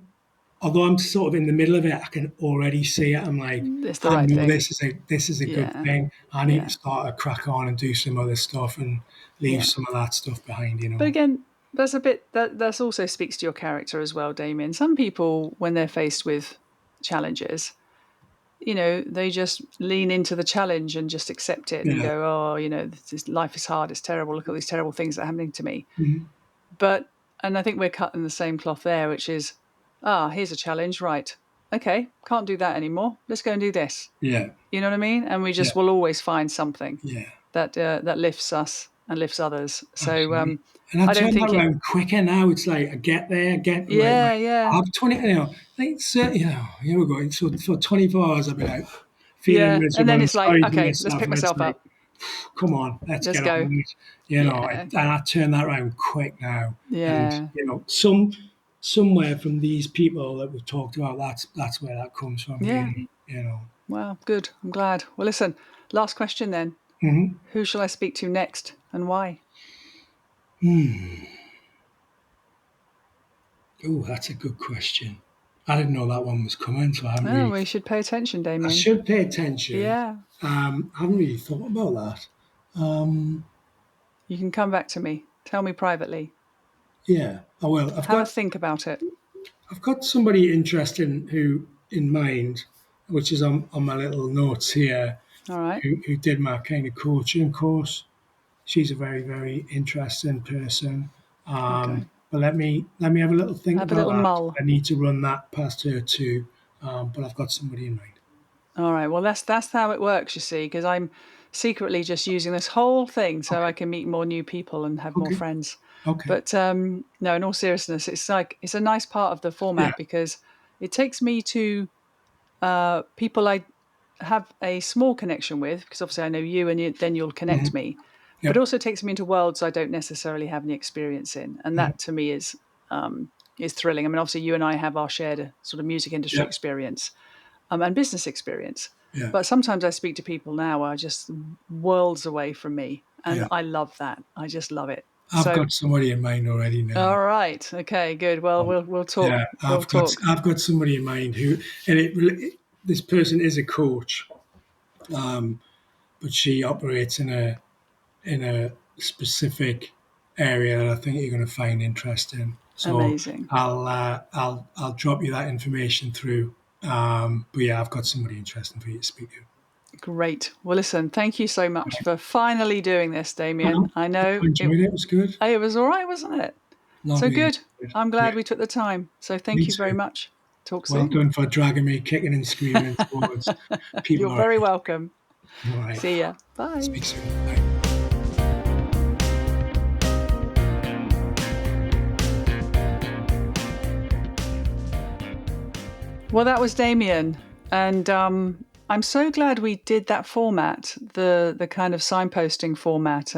although I'm sort of in the middle of it, I can already see it. I'm like, it's the I right know thing. this is a good Yeah, thing. I need to yeah, start to crack on and do some other stuff and leave yeah. some of that stuff behind. But again, that's a bit that's also speaks to your character as well, Damien. Some people, when they're faced with challenges, they just lean into the challenge and just accept it and Yeah. go, oh, life is hard, it's terrible. Look at these terrible things that are happening to me. Mhm. But and I think we're cutting the same cloth there, which is, here's a challenge, right? Okay, can't do that anymore. Let's go and do this. Yeah. You know what I mean? And we Yeah. just will always find something Yeah. that lifts us and lifts others. So Absolutely. And I I don't turn that think it. around quicker now. It's like I get there, I get like Yeah, I yeah, have 20, like, so, here we go. So for 24 hours, I'll be like feeling yeah. And miserable then and it's like, sorry for okay, let's myself. pick And it's myself like, up. come on, let's Let's get on go. with it. Yeah, And I turn that around quick now. And yeah. somewhere from these people that we've talked about, that's where that comes from, Yeah. really. Well, good. I'm glad. Well, listen, last question then. Hmm. Who shall I speak to next and why? Oh, that's a good question. I didn't know that one was coming, so I haven't Oh, really. we should pay attention, I Damien. should pay attention. Yeah. I haven't really thought about that. You can come back to me. Tell me privately. Yeah, I will. I've Have a got think about it. I've got somebody interesting who in mind, which is on my little notes here, All right. who did my kind of coaching course. She's a very, very interesting person. Okay. But let me have a little think Have a about little that. mull. I need to run that past her too. But I've got somebody in mind. All right. Well, that's how it works, you see, because I'm secretly just using this whole thing so I Okay. can meet more new people and have more Okay. friends. Okay. But no, in all seriousness, it's a nice part of the Yeah. format because it takes me to people I have a small connection with, because obviously I know you, and then you'll connect Hmm. me. But Yep. also takes me into worlds I don't necessarily have any experience in, and Hmm. that to me is thrilling. I mean, obviously you and I have our shared sort of music industry Yeah. experience and business experience. Yeah. But sometimes I speak to people now who are just worlds away from me, and Yeah. I love that. I just love it. I've got somebody in mind already All now. right. Okay. Good. Well, we'll talk. Yeah, We'll talk. I've got somebody in mind who, and this person is a coach, but she operates in a specific area that I think you're going to find interesting. So Amazing. I'll drop you that information through. But yeah, I've got somebody interesting for you to speak to. Great. Well, listen. Thank you so much for finally doing this, Damian. Well, I know I enjoyed it. It was good. it was all right, wasn't it? So Lovely. good. I'm Yeah, glad we took the time. So me thank you very too. much. Talk Well soon. done for dragging me kicking and screaming towards You're people our very age. welcome. All right. See ya. Bye. Speak soon. Bye. Well, that was Damien, and I'm so glad we did that format, the kind of signposting format.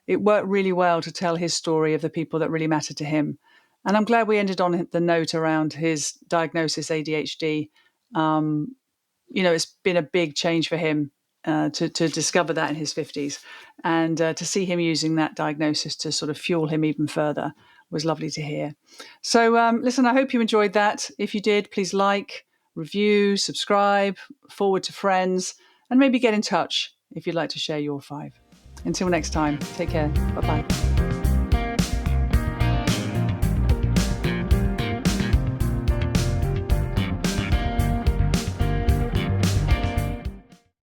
It worked really well to tell his story of the people that really mattered to him, and I'm glad we ended on the note around his diagnosis ADHD. It's been a big change for him to discover that in his 50s, and to see him using that diagnosis to sort of fuel him even further was lovely to hear. So, listen, I hope you enjoyed that. If you did, please like, review, subscribe, forward to friends, and maybe get in touch if you'd like to share your 5. Until next time, take care. Bye bye.